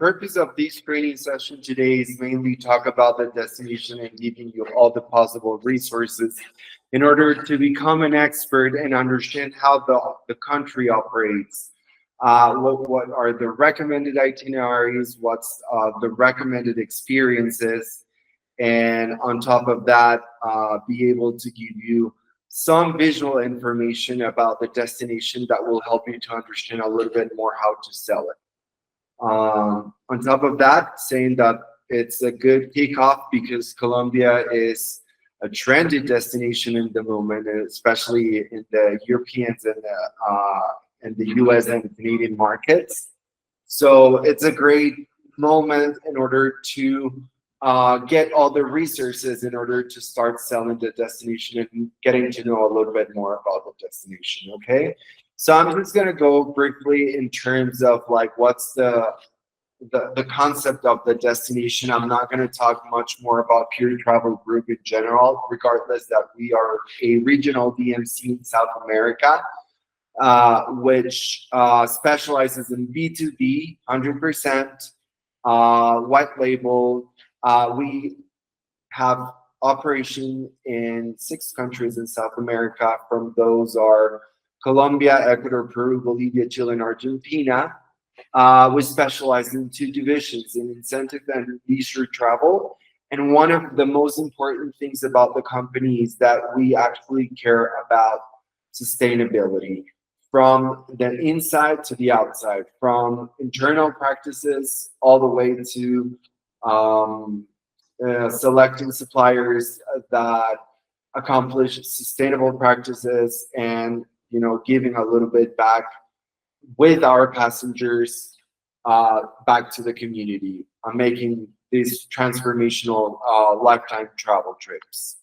purpose of this training session today is mainly talk about the destination and giving you all the possible resources in order to become an expert and understand how the country operates. What are the recommended itineraries? What's the recommended experiences? And on top of that, be able to give you some visual information about the destination that will help you to understand a little bit more how to sell it. On top of that, saying that it's a good kickoff because Colombia is a trendy destination in the moment, especially in the Europeans and the US and Canadian markets. So it's a great moment in order to get all the resources in order to start selling the destination and getting to know a little bit more about the destination. Okay, so I'm just gonna go briefly in terms of like what's the concept of the destination. I'm not gonna talk much more about Pure Travel Group in general, regardless that we are a regional DMC in South America, which specializes in B2B, 100% white label. We have operation in 6 countries in South America. From those are Colombia, Ecuador, Peru, Bolivia, Chile, and Argentina. We specialize in 2 divisions, in incentive and leisure travel. And one of the most important things about the company is that we actually care about sustainability from the inside to the outside, from internal practices all the way to selecting suppliers that accomplish sustainable practices, and giving a little bit back with our passengers back to the community, making these transformational lifetime travel trips.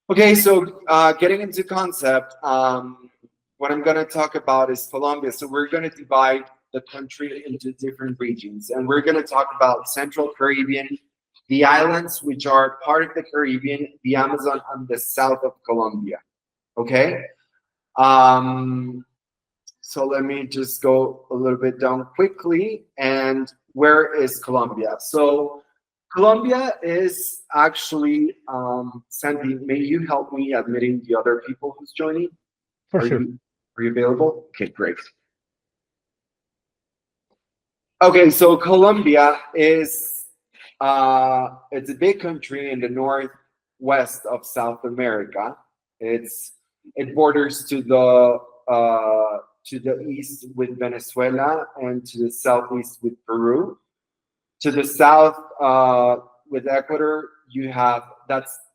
Okay, so getting into concept, what I'm going to talk about is Colombia. So we're going to divide the country into different regions, and we're going to talk about Central Caribbean, the islands which are part of the Caribbean, the Amazon, and the south of Colombia. Okay, so let me just go a little bit down quickly. And where is Colombia? So Colombia is actually, Sandy, may you help me admitting the other people who's joining? For sure. Are you available? Okay, great. Okay, so Colombia is it's a big country in the northwest of South America. It borders to the east with Venezuela and to the southeast with Peru. To the south with Ecuador,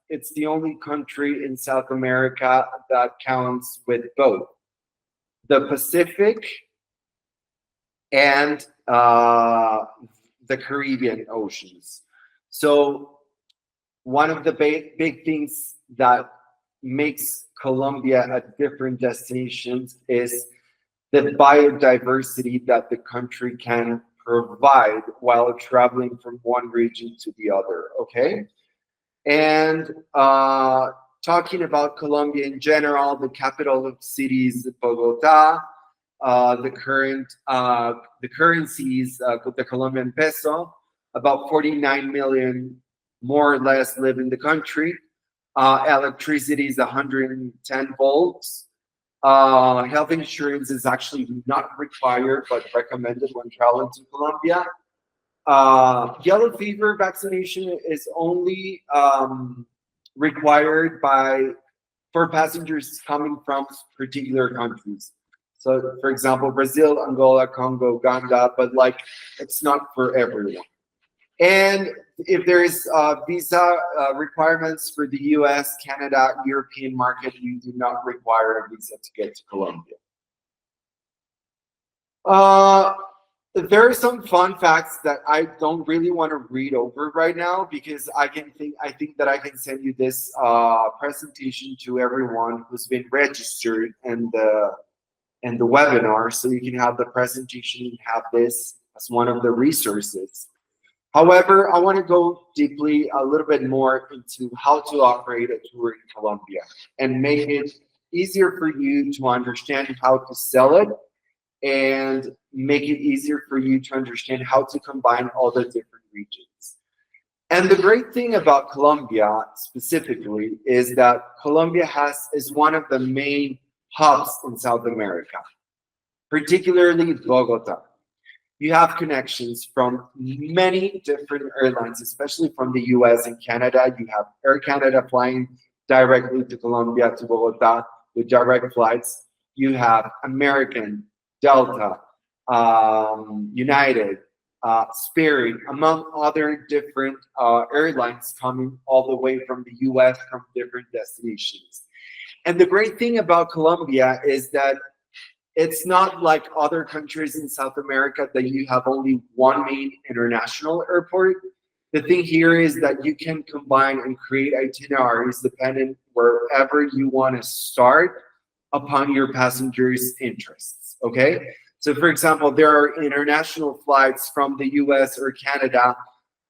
it's the only country in South America that counts with both the Pacific and the Caribbean oceans. So one of the big things that makes Colombia a different destination is the biodiversity that the country can provide while traveling from one region to the other. Okay, and talking about Colombia in general, the capital of cities Bogota. The currency is the Colombian peso. About 49 million, more or less, live in the country. Electricity is 110 volts. Health insurance is actually not required but recommended when traveling to Colombia. Yellow fever vaccination is only required for passengers coming from particular countries. So, for example, Brazil, Angola, Congo, Uganda, but it's not for everyone. And if there is visa requirements for the US, Canada, European market, you do not require a visa to get to Colombia. There are some fun facts that I don't really want to read over right now because I think that I can send you this presentation to everyone who's been registered in the webinar, so you can have the presentation and have this as one of the resources. However, I want to go deeply a little bit more into how to operate a tour in Colombia and make it easier for you to understand how to sell it and make it easier for you to understand how to combine all the different regions. And the great thing about Colombia specifically is that Colombia is one of the main hubs in South America, particularly Bogota. You have connections from many different airlines, especially from the US and Canada. You have Air Canada flying directly to Colombia, to Bogota with direct flights. You have American, Delta, United, Spirit, among other different airlines coming all the way from the US from different destinations. And the great thing about Colombia is that it's not like other countries in South America that you have only one main international airport. The thing here is that you can combine and create itineraries depending wherever you want to start upon your passengers' interests. Okay. So, for example, there are international flights from the US or Canada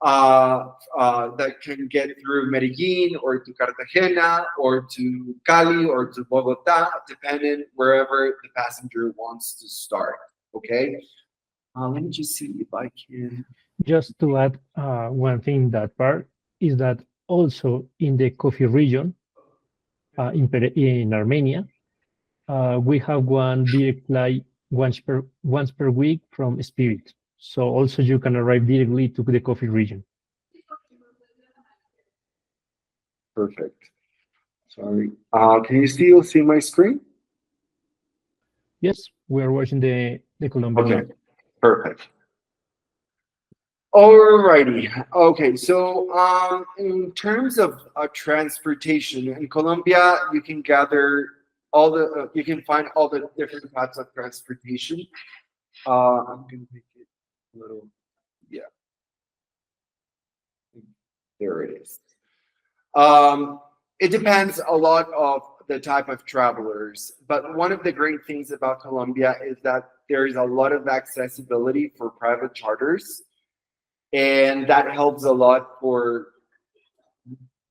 that can get through Medellin or to Cartagena or to Cali or to Bogota, depending wherever the passenger wants to start. Okay. Let me just see if I can. Just to add one thing in that part is that also in the coffee region in Armenia, we have one direct flight once per week from Spirit. So also you can arrive directly to the coffee region. Perfect. Sorry. Can you still see my screen? Yes, we are watching the Colombian Okay. map. Perfect. Alrighty. Okay. So, in terms of transportation in Colombia, you can gather you can find all the different types of transportation. I'm gonna make it a little, yeah, there it is. It depends a lot of the type of travelers, but one of the great things about Colombia is that there is a lot of accessibility for private charters, and that helps a lot for.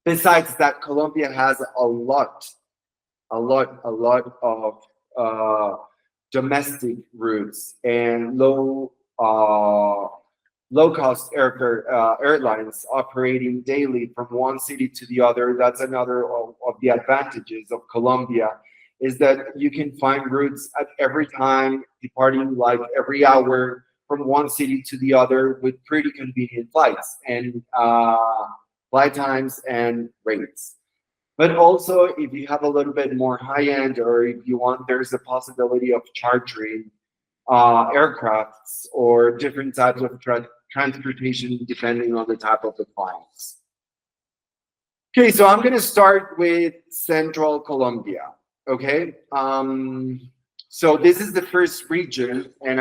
Besides that, Colombia has a lot of domestic routes and low cost airlines operating daily from one city to the other. That's another of the advantages of Colombia, is that you can find routes at every time, departing like every hour from one city to the other with pretty convenient flights and flight times and rates. But also, if you have a little bit more high end, or if you want, there's a possibility of chartering aircrafts or different types of transportation depending on the type of the clients. Okay, so I'm gonna start with Central Colombia. Okay, so this is the first region, and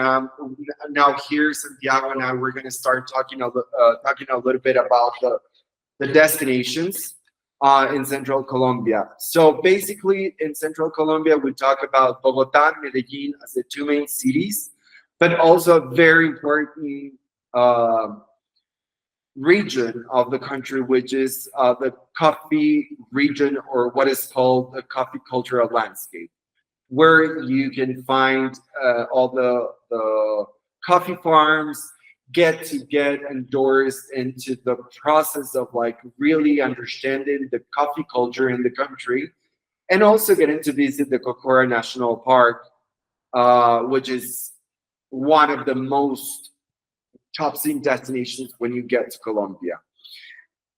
now here Santiago and I we're gonna start talking a little bit about the destinations in Central Colombia. So basically, in Central Colombia, we talk about Bogota and Medellin as the two main cities, but also a very important uh, region of the country, which is the coffee region, or what is called the coffee cultural landscape, where you can find all the coffee farms, get endorsed into the process of like really understanding the coffee culture in the country, and also getting to visit the Cocora National Park, which is one of the most top seen destinations when you get to Colombia.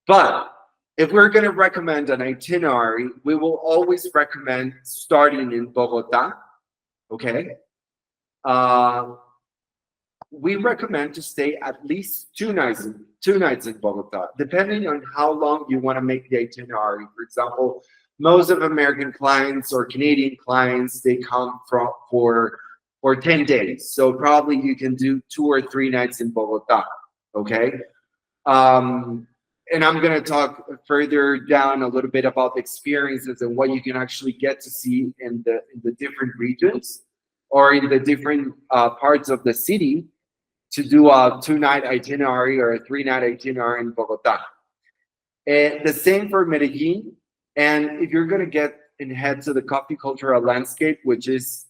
But if we're going to recommend an itinerary, we will always recommend starting in Bogota. Okay. Uh, we recommend to stay at least 2 nights in Bogota, depending on how long you want to make the itinerary. For example, most of American clients or Canadian clients, they come from for 10 days. So probably you can do 2 or 3 nights in Bogota. Okay. Um, and I'm going to talk further down a little bit about the experiences and what you can actually get to see in the different regions or in the different parts of the city to do a 2 night itinerary or a 3 night itinerary in Bogota. And the same for Medellin. And if you're going to get and head to the coffee cultural landscape, which is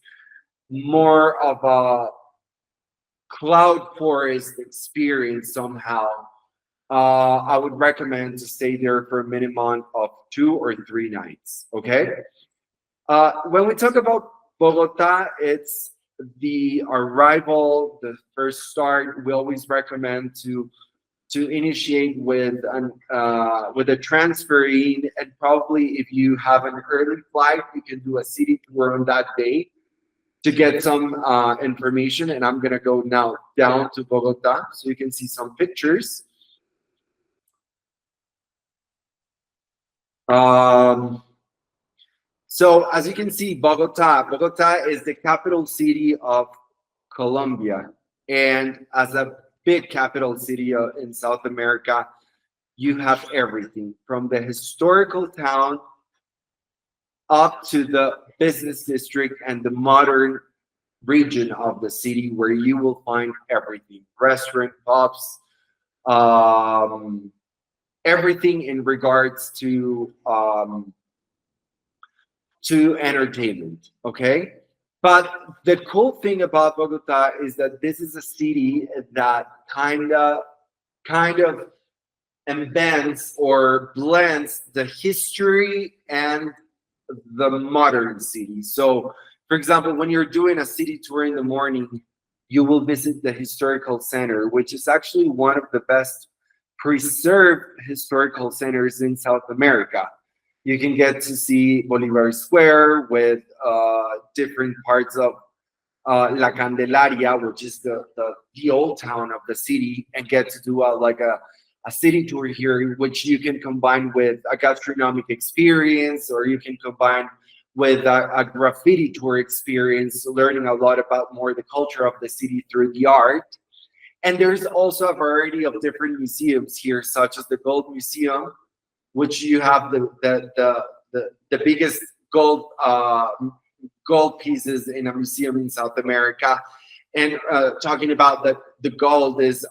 more of a cloud forest experience somehow, I would recommend to stay there for a minimum of 2 or 3 nights. Okay. When we talk about Bogota, it's the arrival, the first start. We always recommend to initiate with a transferring, and probably if you have an early flight, you can do a city tour on that day to get some information. And I'm gonna go now down to Bogota so you can see some pictures. Um, so as you can see, Bogota is the capital city of Colombia, and as a big capital city in South America, you have everything from the historical town up to the business district and the modern region of the city, where you will find everything: restaurant, pubs, um, everything in regards to entertainment. Okay. But the cool thing about Bogota is that this is a city that kind of embeds or blends the history and the modern city. So, for example, when you're doing a city tour in the morning, you will visit the historical center, which is actually one of the best preserved historical centers in South America. You can get to see Bolivar Square with different parts of La Candelaria, which is the old town of the city, and get to do a city tour here, in which you can combine with a gastronomic experience, or you can combine with a graffiti tour experience, learning a lot about more the culture of the city through the art. And there's also a variety of different museums here, such as the Gold Museum, which you have the biggest gold pieces in a museum in South America. And talking about the gold is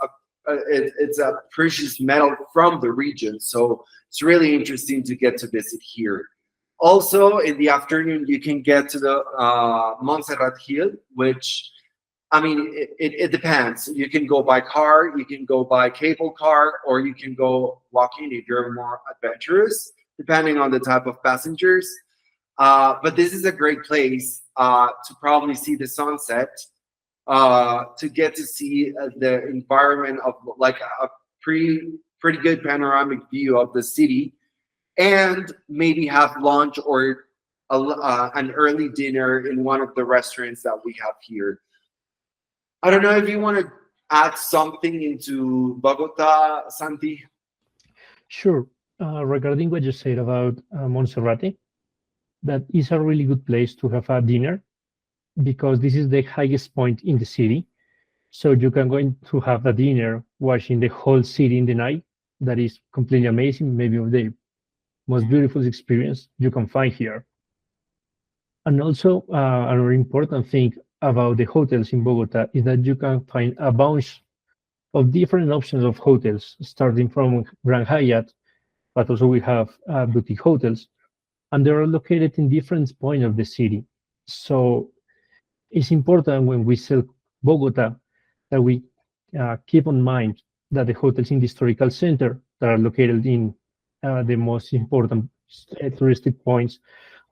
it's a precious metal from the region, so it's really interesting to get to visit here. Also, in the afternoon, you can get to the Montserrat Hill, which, I mean, it depends. You can go by car, you can go by cable car, or you can go walking if you're more adventurous, depending on the type of passengers. But this is a great place to probably see the sunset, to get to see the environment of like a pretty good panoramic view of the city, and maybe have lunch or an early dinner in one of the restaurants that we have here. I don't know if you want to add something into Bogota, Santi. Sure. Regarding what you said about Monserrate, that is a really good place to have a dinner because this is the highest point in the city. So you can go in to have a dinner watching the whole city in the night. That is completely amazing. Maybe the most beautiful experience you can find here. And also, another important thing about the hotels in Bogota is that you can find a bunch of different options of hotels, starting from Grand Hyatt, but also we have boutique hotels, and they are located in different points of the city. So it's important when we sell Bogota that we keep in mind that the hotels in the historical center that are located in the most important touristic points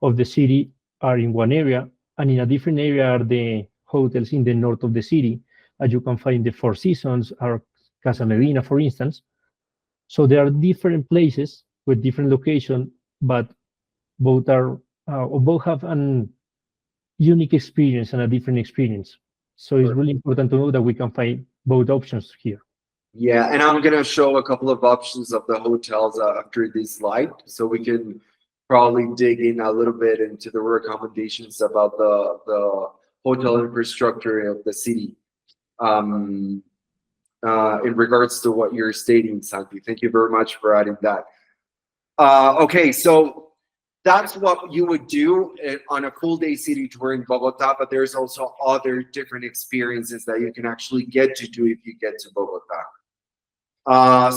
of the city are in one area, and in a different area are the hotels in the north of the city, as you can find the Four Seasons or Casa Medina, for instance. So there are different places with different location, but both are or both have an unique experience and a different experience. So it's Sure. really important to know that we can find both options here. Yeah, and I'm gonna show a couple of options of the hotels after this slide, so we can probably dig in a little bit into the recommendations about the hotel infrastructure of the city. Um, in regards to what you're stating, Santi, thank you very much for adding that. Okay, so that's what you would do on a full day city tour in Bogota, but there's also other different experiences that you can actually get to do if you get to Bogota.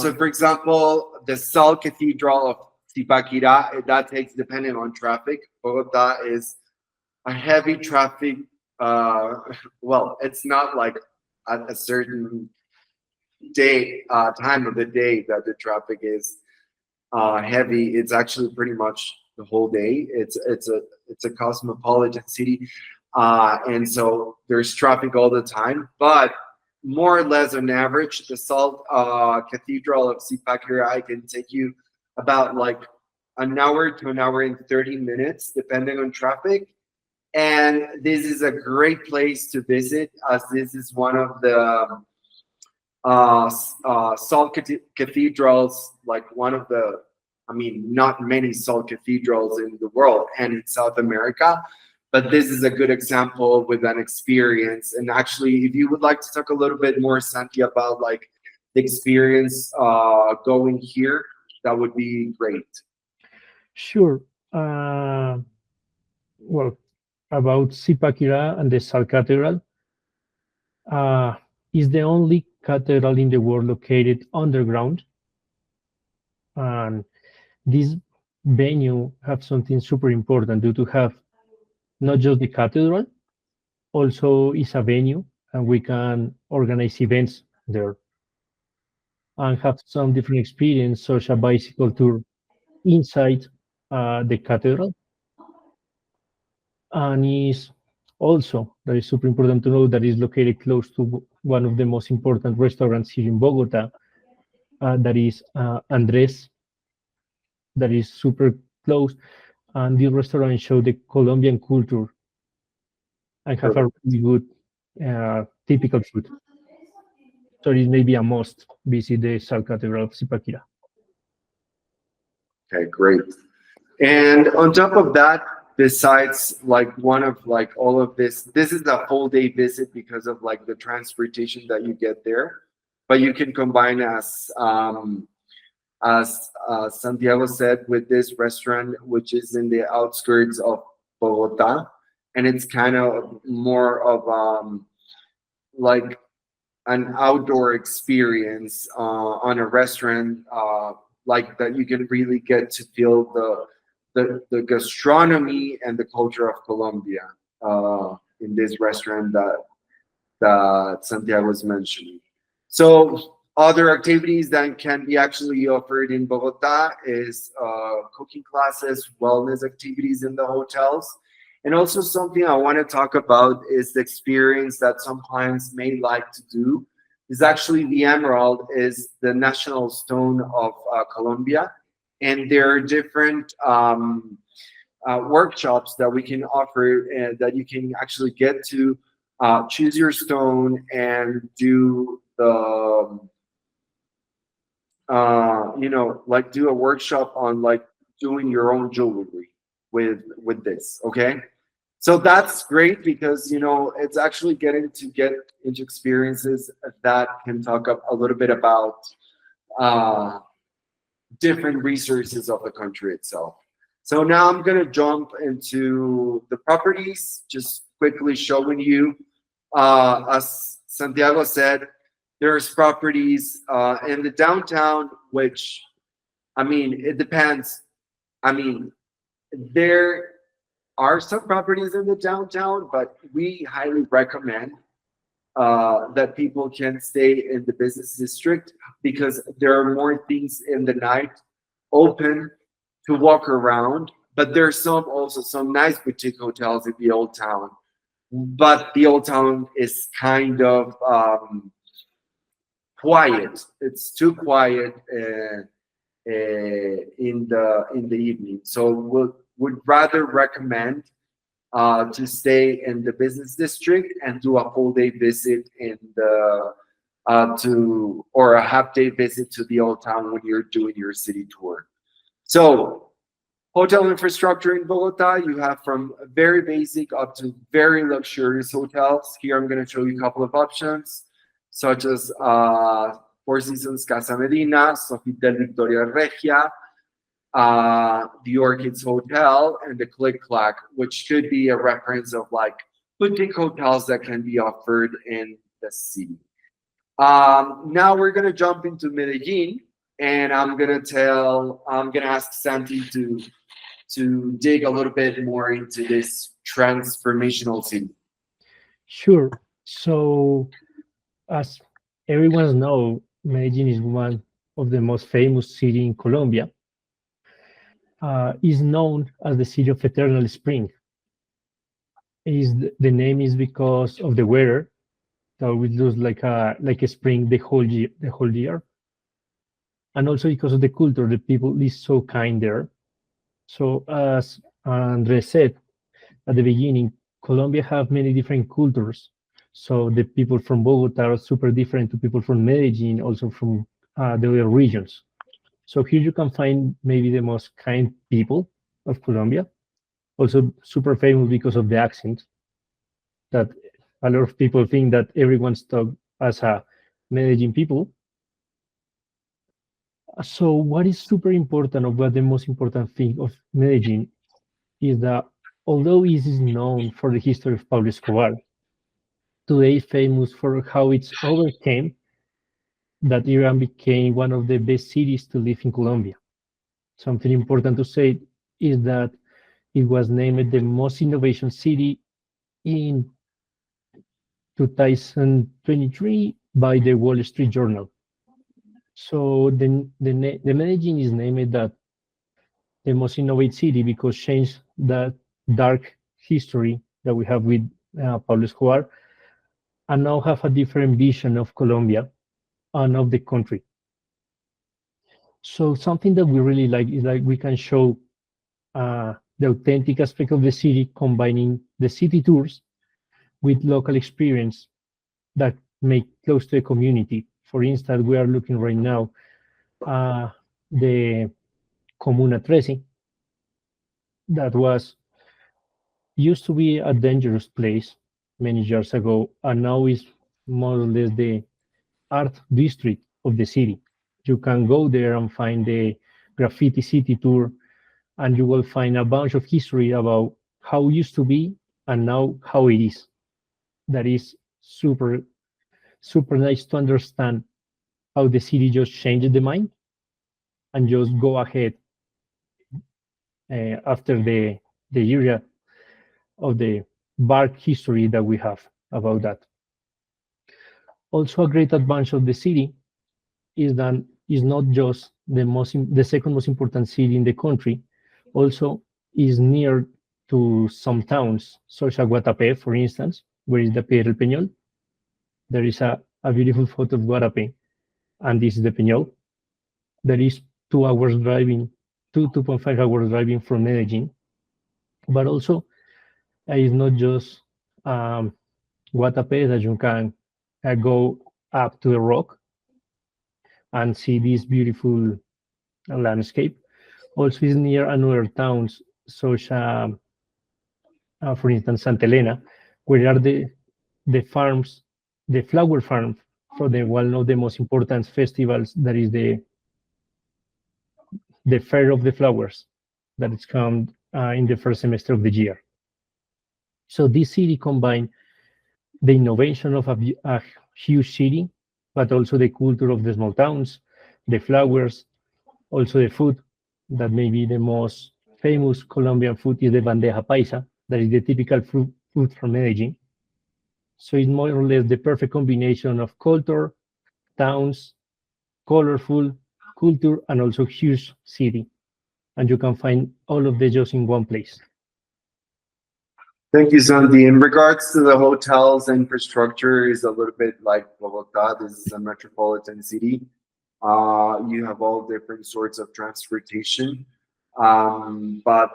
So, for example, the Sal Cathedral of Zipaquirá, that takes depending on traffic. Bogota is a heavy traffic uh, well, it's not like at a certain time of the day that the traffic is heavy. It's actually pretty much the whole day. It's a cosmopolitan city, and so there's traffic all the time. But more or less on average, the Salt Cathedral of Zipaquirá can take you about like an hour to an hour and 30 minutes, depending on traffic. And this is a great place to visit, as this is one of the salt cathedrals, like one of the, I mean, not many salt cathedrals in the world and in South America, but this is a good example with an experience. And actually, if you would like to talk a little bit more, Santi, about like the experience going here, that would be great. Sure. Well, about Zipaquirá and the Sal Cathedral, uh, is the only cathedral in the world located underground. And this venue have something super important due to have not just the cathedral, also is a venue, and we can organize events there and have some different experience, such a bicycle tour inside the cathedral. And is also that is super important to know that is located close to one of the most important restaurants here in Bogota, that is Andres, that is super close, and the restaurant show the Colombian culture and have a really good typical food. So it may be a must visit the Sal Cathedral of Zipaquirá. Okay, great. And on top of that, besides like one of like all of this is a full day visit because of like the transportation that you get there. But you can combine as Santiago said, with this restaurant, which is in the outskirts of Bogota, and it's kind of more of like an outdoor experience on a restaurant like that. You can really get to feel the gastronomy and the culture of Colombia in this restaurant that Santiago was mentioning. So other activities that can be actually offered in Bogota is cooking classes, wellness activities in the hotels. And also something I want to talk about is the experience that some clients may like to do is actually the emerald is the national stone of Colombia. And there are different workshops that we can offer that you can actually get to choose your stone and do the like do a workshop on like doing your own jewelry with this. Okay, so that's great because it's actually getting to get into experiences that can talk up a little bit about uh, different resources of the country itself. So now I'm gonna jump into the properties, just quickly showing you. As Santiago said, there's properties in the downtown, which, I mean, it depends. I mean, there are some properties in the downtown, but we highly recommend that people can stay in the business district because there are more things in the night open to walk around. But there's some nice boutique hotels in the old town. But the old town is kind of quiet. It's too quiet in the evening. So would rather recommend to stay in the business district and do a full day visit in the to or a half day visit to the old town when you're doing your city tour. So hotel infrastructure in Bogota, you have from very basic up to very luxurious hotels. Here I'm going to show you a couple of options, such as Four Seasons Casa Medina, Sofitel Victoria Regia, the Orchids Hotel, and the Click Clack, which could be a reference of like boutique hotels that can be offered in the city. Now we're gonna jump into Medellin, and I'm gonna ask Santi to dig a little bit more into this transformational city. Sure. So, as everyone knows, Medellin is one of the most famous city in Colombia. Is known as the city of eternal spring. The name is because of the weather that we lose like a spring the whole year, and also because of the culture. The people is so kind there. So as Andre said at the beginning, Colombia have many different cultures. So the people from Bogota are super different to people from Medellin, also from the other regions. So here you can find maybe the most kind people of Colombia, also super famous because of the accent that a lot of people think that everyone's talk as a Medellin people. So what is super important, or what the most important thing of Medellin is that although it is known for the history of Pablo Escobar, today famous for how it's overcame that Iran became one of the best cities to live in Colombia. Something important to say is that it was named the most innovation city in 2023 by the Wall Street Journal. So the Medellin is named that the most innovative city because changed that dark history that we have with Pablo Escobar and now have a different vision of Colombia and of the country. So something that we really like is like we can show the authentic aspect of the city, combining the city tours with local experience that make close to the community. For instance, we are looking right now the Comuna 13 that was used to be a dangerous place many years ago, and now is more or less the art district of the city. You can go there and find the graffiti city tour, and you will find a bunch of history about how it used to be and now how it is. That is super nice to understand how the city just changed the mind and just go ahead after the area of the dark history that we have about that. Also, a great advantage of the city is that it's not just the second most important city in the country, also is near to some towns, such as Guatapé, for instance, where is the Piedra del Peñol. There is a beautiful photo of Guatapé, and this is the Peñol. There is 2 hours driving, 2.5 hours driving from Medellin, but also it's not just Guatapé that you can go up to the rock and see this beautiful landscape. Also is near another towns such as, for instance, Santa Elena, where are the farms, the flower farm for the one of the most important festivals that is the Fair of the Flowers that is come in the first semester of the year. So this city combined the innovation of a huge city, but also the culture of the small towns, the flowers, also the food, that may be the most famous Colombian food is the bandeja paisa, that is the typical food from Medellin. So it's more or less the perfect combination of culture, towns, colorful culture, and also huge city. And you can find all of the just in one place. Thank you, Sandy. In regards to the hotels infrastructure is a little bit like Bogota. This is a metropolitan city. You have all different sorts of transportation. But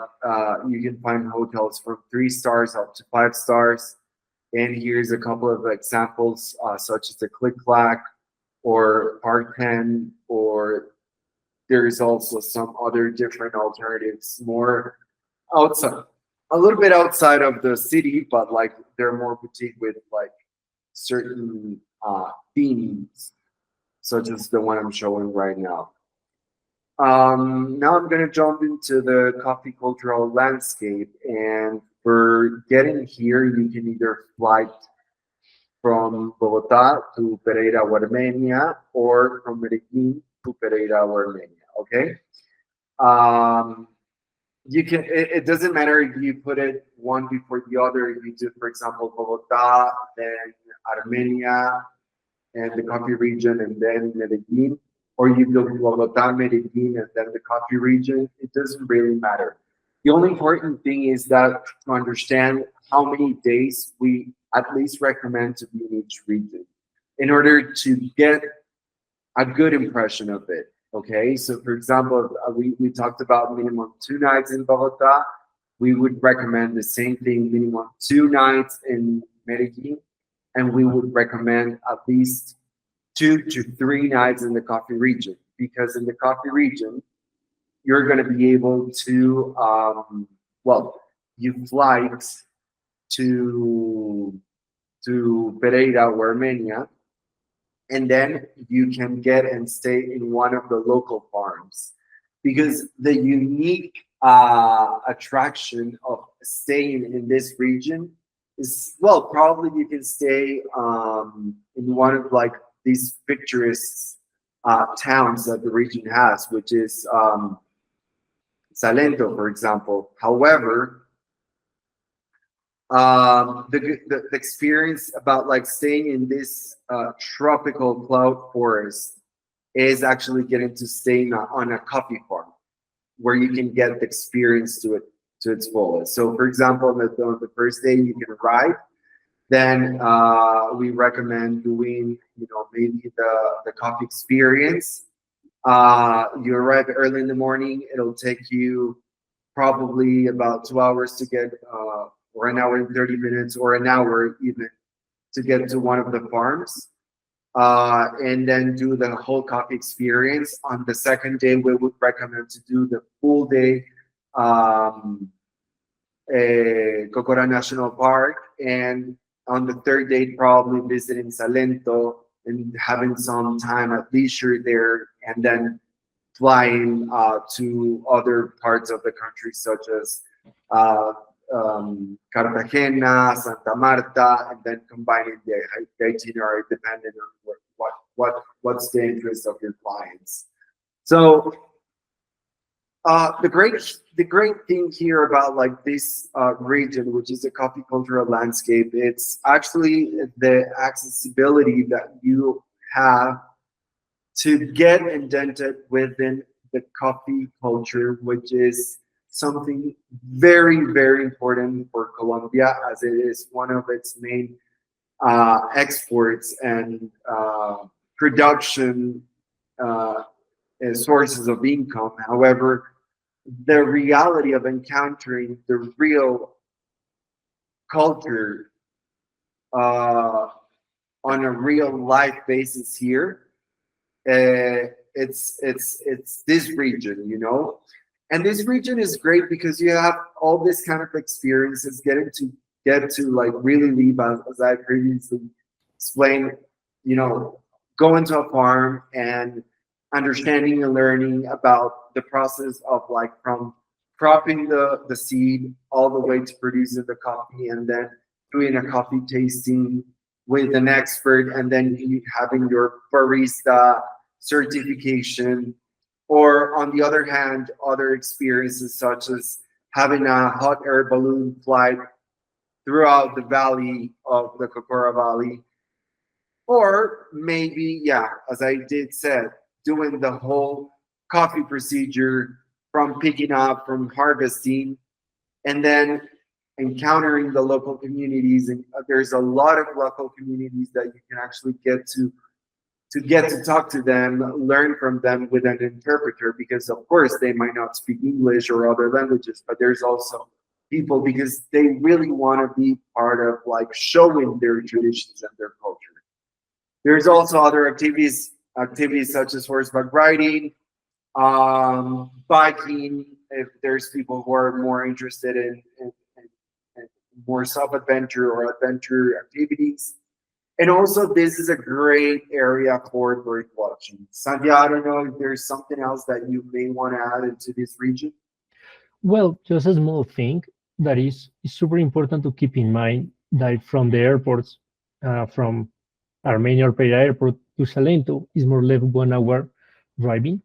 you can find hotels from 3 stars up to 5 stars. And here's a couple of examples, such as the Click Clack or Park 10, or there's also some other different alternatives, more outside, a little bit outside of the city, but like they're more boutique with like certain themes, such as the one I'm showing right now. Now I'm gonna jump into the coffee cultural landscape, and for getting here, you can either fly from Bogota to Pereira, Armenia, or from Medellin to Pereira, Armenia. Okay. Um, you can, it doesn't matter if you put it one before the other. If you do, for example, Bogota, then Armenia, and the coffee region, and then Medellin, or you go Bogota, Medellin, and then the coffee region. It doesn't really matter. The only important thing is that to understand how many days we at least recommend to be in each region in order to get a good impression of it. Okay, so for example, we talked about minimum 2 nights in Bogota. We would recommend the same thing, minimum 2 nights in Medellin, and we would recommend at least 2 to 3 nights in the coffee region, because in the coffee region you're going to be able to well, you fly to Pereira or Armenia, and then you can get and stay in one of the local farms, because the unique attraction of staying in this region is, well, probably you can stay in one of like these picturesque towns that the region has, which is Salento, for example. However, the experience about like staying in this tropical cloud forest is actually getting to stay on a coffee farm where you can get the experience to its fullest. So, for example, on the first day you can ride. Then we recommend doing, maybe the coffee experience. You arrive early in the morning. It'll take you probably about 2 hours to get, or an hour and 30 minutes, or an hour even to get to one of the farms. And then do the whole coffee experience. On the second day, we would recommend to do the full day Cocora National Park. And on the third day, probably visiting Salento and having some time at leisure there, and then flying to other parts of the country, such as uh, Cartagena, Santa Marta, and then combining the itinerary depending on what's the interest of your clients. So the great thing here about like this region, which is a coffee cultural landscape, it's actually the accessibility that you have to get indented within the coffee culture, which is something very, very important for Colombia, as it is one of its main exports and production uh, sources of income. However, the reality of encountering the real culture uh, on a real life basis here, it's this region, and this region is great because you have all this kind of experiences, get to like really live, as I previously explained, you know, going to a farm and understanding and learning about the process of like from cropping the seed all the way to producing the coffee, and then doing a coffee tasting with an expert, and then you having your barista certification. Or on the other hand, other experiences such as having a hot air balloon flight throughout the valley of the Cocora Valley, or maybe, yeah, as I did said, doing the whole coffee procedure from picking up, from harvesting, and then encountering the local communities. And there's a lot of local communities that you can actually get to talk to them, learn from them with an interpreter, because of course they might not speak English or other languages, but there's also people, because they really want to be part of like showing their traditions and their culture. There's also other activities such as horseback riding, biking, if there's people who are more interested in more self-adventure or adventure activities. And also, this is a great area for bird watching. Sandia, I don't know if there's something else that you may want to add into this region. Well, just a small thing that is super important to keep in mind that from the airports, from Armenia or Pereira Airport to Salento is more or less 1 hour driving.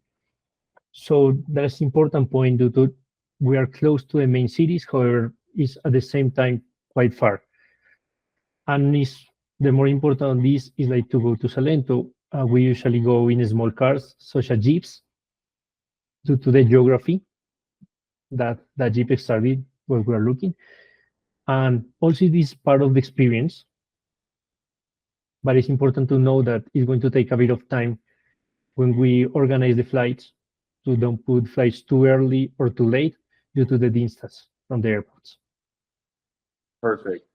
So that's important point due to we are close to the main cities, however, is at the same time quite far. And is the more important of this is like to go to Salento. We usually go in small cars, such as jeeps, due to the geography that jeep started where we are looking. And also, this is part of the experience, but it's important to know that it's going to take a bit of time when we organize the flights to don't put flights too early or too late due to the distance from the airports. Perfect.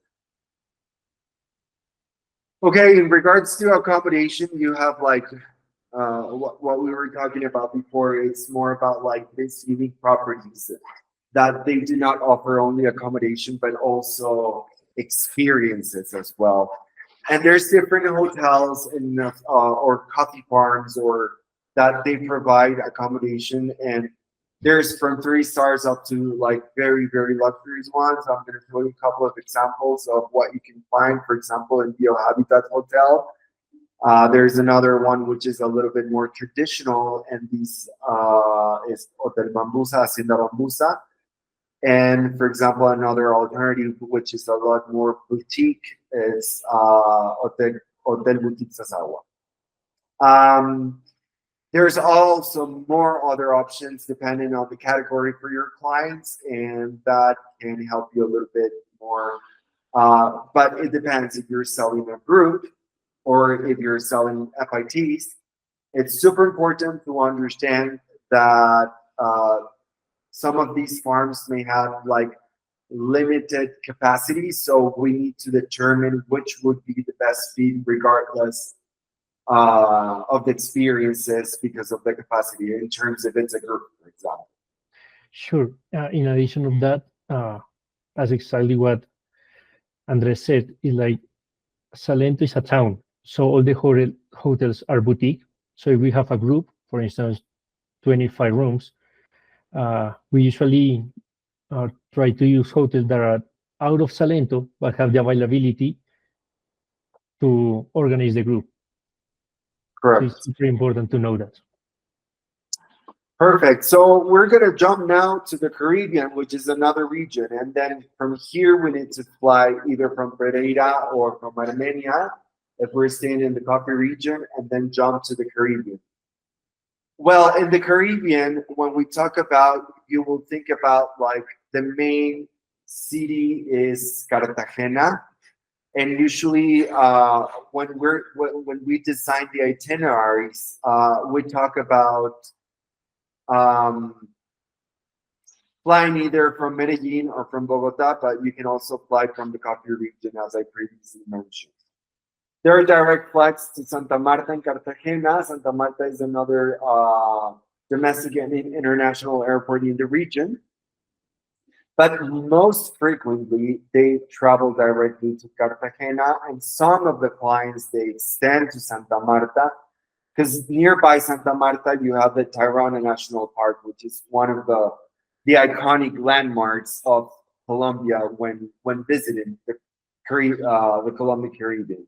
Okay, in regards to accommodation, you have like what we were talking about before. It's more about like these unique properties that they do not offer only accommodation, but also experiences as well. And there's different hotels and or coffee farms or that they provide accommodation, and there's from 3 stars up to like very very luxurious ones. I'm going to show you a couple of examples of what you can find. For example, in Bio Habitat Hotel, there's another one which is a little bit more traditional, and this is Hotel Bambusa, Hacienda Bambusa. And for example, another alternative, which is a lot more boutique, is Hotel Boutique Sasawa. Um, there's also more other options depending on the category for your clients, and that can help you a little bit more. But it depends if you're selling a group or if you're selling FITs. It's super important to understand that some of these farms may have like limited capacity, so we need to determine which would be the best feed regardless of the experiences because of the capacity in terms of it's a group, for example. Sure. In addition of that, as exactly what Andres said, is like Salento is a town, so all the hotels are boutique. So if we have a group, for instance, 25 rooms, we usually try to use hotels that are out of Salento but have the availability to organize the group. So Correct. it's very important to know that. Perfect. So we're going to jump now to the Caribbean, which is another region. And then from here, we need to fly either from Pereira or from Armenia if we're staying in the coffee region, and then jump to the Caribbean. Well, in the Caribbean, when we talk about, you will think about like the main city is Cartagena. And usually, when we design the itineraries, we talk about um, flying either from Medellin or from Bogota, but you can also fly from the coffee region, as I previously mentioned. There are direct flights to Santa Marta and Cartagena. Santa Marta is another domestic and international airport in the region. But most frequently, they travel directly to Cartagena, and some of the clients they extend to Santa Marta, because nearby Santa Marta you have the Tayrona National Park, which is one of the iconic landmarks of Colombia when visiting the Colombian Caribbean.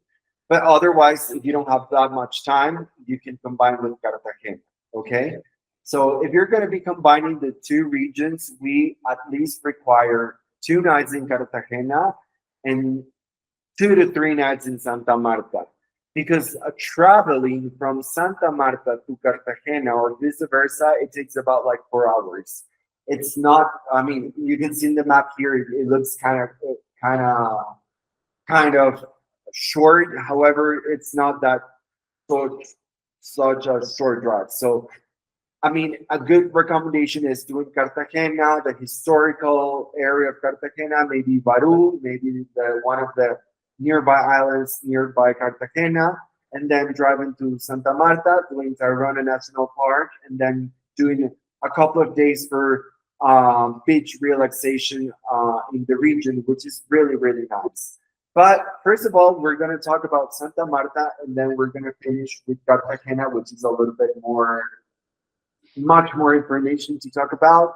But otherwise, if you don't have that much time, you can combine with Cartagena. Okay. So if you're going to be combining the two regions, we at least require 2 nights in Cartagena and 2 to 3 nights in Santa Marta. Because traveling from Santa Marta to Cartagena or vice versa, it takes about like 4 hours. It's not, I mean, you can see in the map here, it looks kind of short. However, it's not that such a short drive. So I mean, a good recommendation is doing Cartagena, the historical area of Cartagena, maybe Baru, maybe one of the nearby islands nearby Cartagena, and then driving to Santa Marta, doing Tayrona National Park, and then doing a couple of days for beach relaxation in the region, which is really, really nice. But first of all, we're going to talk about Santa Marta, and then we're going to finish with Cartagena, which is a little bit much more information to talk about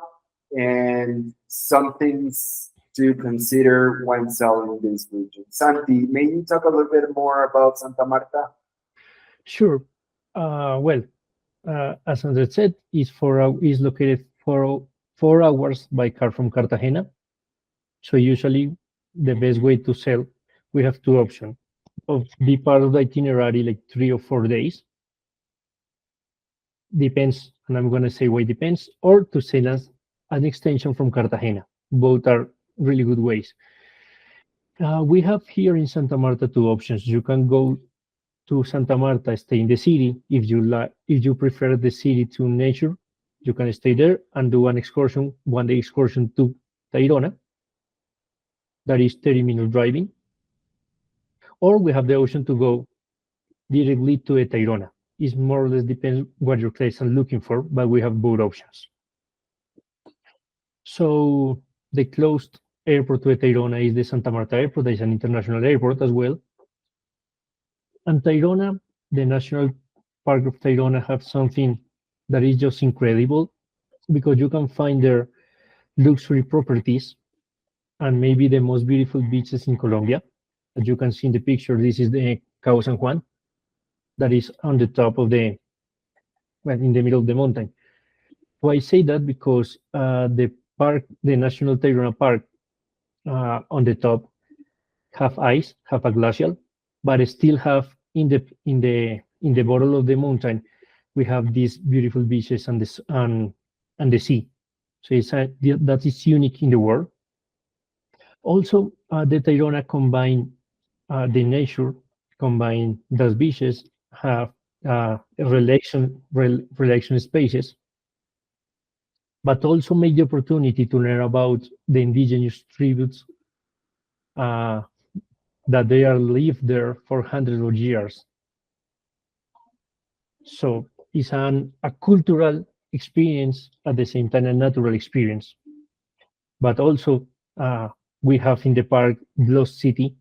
and some things to consider when selling this region. Santi, may you talk a little bit more about Santa Marta? Sure. Well, as Andres said, is located 4 hours by car from Cartagena. So usually the best way to sell, we have two options of be part of the itinerary like 3 or 4 days. Depends, and I'm gonna say why depends, or to sell as an extension from Cartagena. Both are really good ways. We have here in Santa Marta two options. You can go to Santa Marta, stay in the city. If you like, if you prefer the city to nature, you can stay there and do an excursion, 1 day excursion to Tayrona. That is 30-minute driving. Or we have the option to go directly to a Tayrona. It more or less depends what your clients are looking for, but we have both options. So the closest airport to Tayrona is the Santa Marta Airport. That is an international airport as well. And Tayrona, the National Park of Tayrona, have something that is just incredible because you can find their luxury properties and maybe the most beautiful beaches in Colombia. As you can see in the picture, this is the Cabo San Juan that is on the top of the, well, in the middle of the mountain. Why I say that? Because the park, the National Tayrona Park, on the top have ice, have a glacial, but still have in the bottom of the mountain, we have these beautiful beaches and the sea. So that is unique in the world. Also, the Tayrona combine the nature, combine those beaches, have relation spaces, but also make the opportunity to learn about the indigenous tributes uh, that they are lived there for hundreds of years. So it's a cultural experience at the same time a natural experience. But also uh, we have in the park the Lost City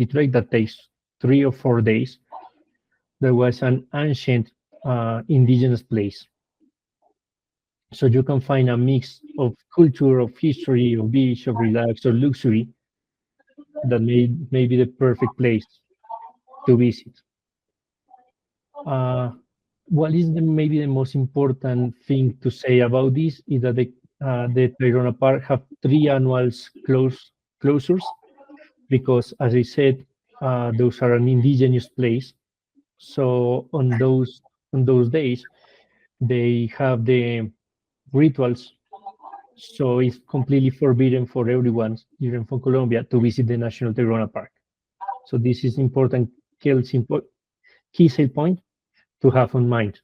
trek that takes 3 or 4 days. There was an ancient indigenous place. So you can find a mix of culture, of history, of beach, of relax, or luxury that may be the perfect place to visit. Uh, what is maybe the most important thing to say about this is that the Tayrona Park have three annual closures because, as I said, those are an indigenous place. So on those days, they have the rituals. So it's completely forbidden for everyone, even from Colombia, to visit the National Tayrona Park. So this is important key sale point to have on mind.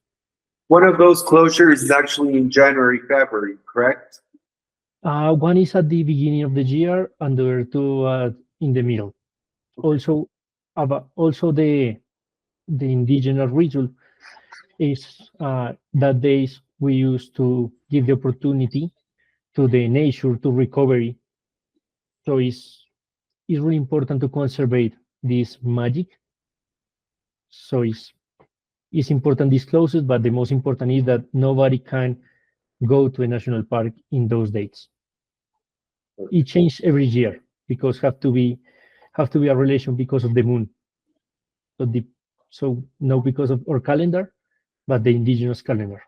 One of those closures is actually in January, February, correct? One is at the beginning of the year, and the other two in the middle. Also, also the indigenous ritual is that days we use to give the opportunity to the nature to recovery. So it's really important to conserve this magic. So it's important discloses, but the most important is that nobody can go to a national park in those dates. It changes every year because have to be a relation because of the moon. So no because of our calendar, but the indigenous calendar.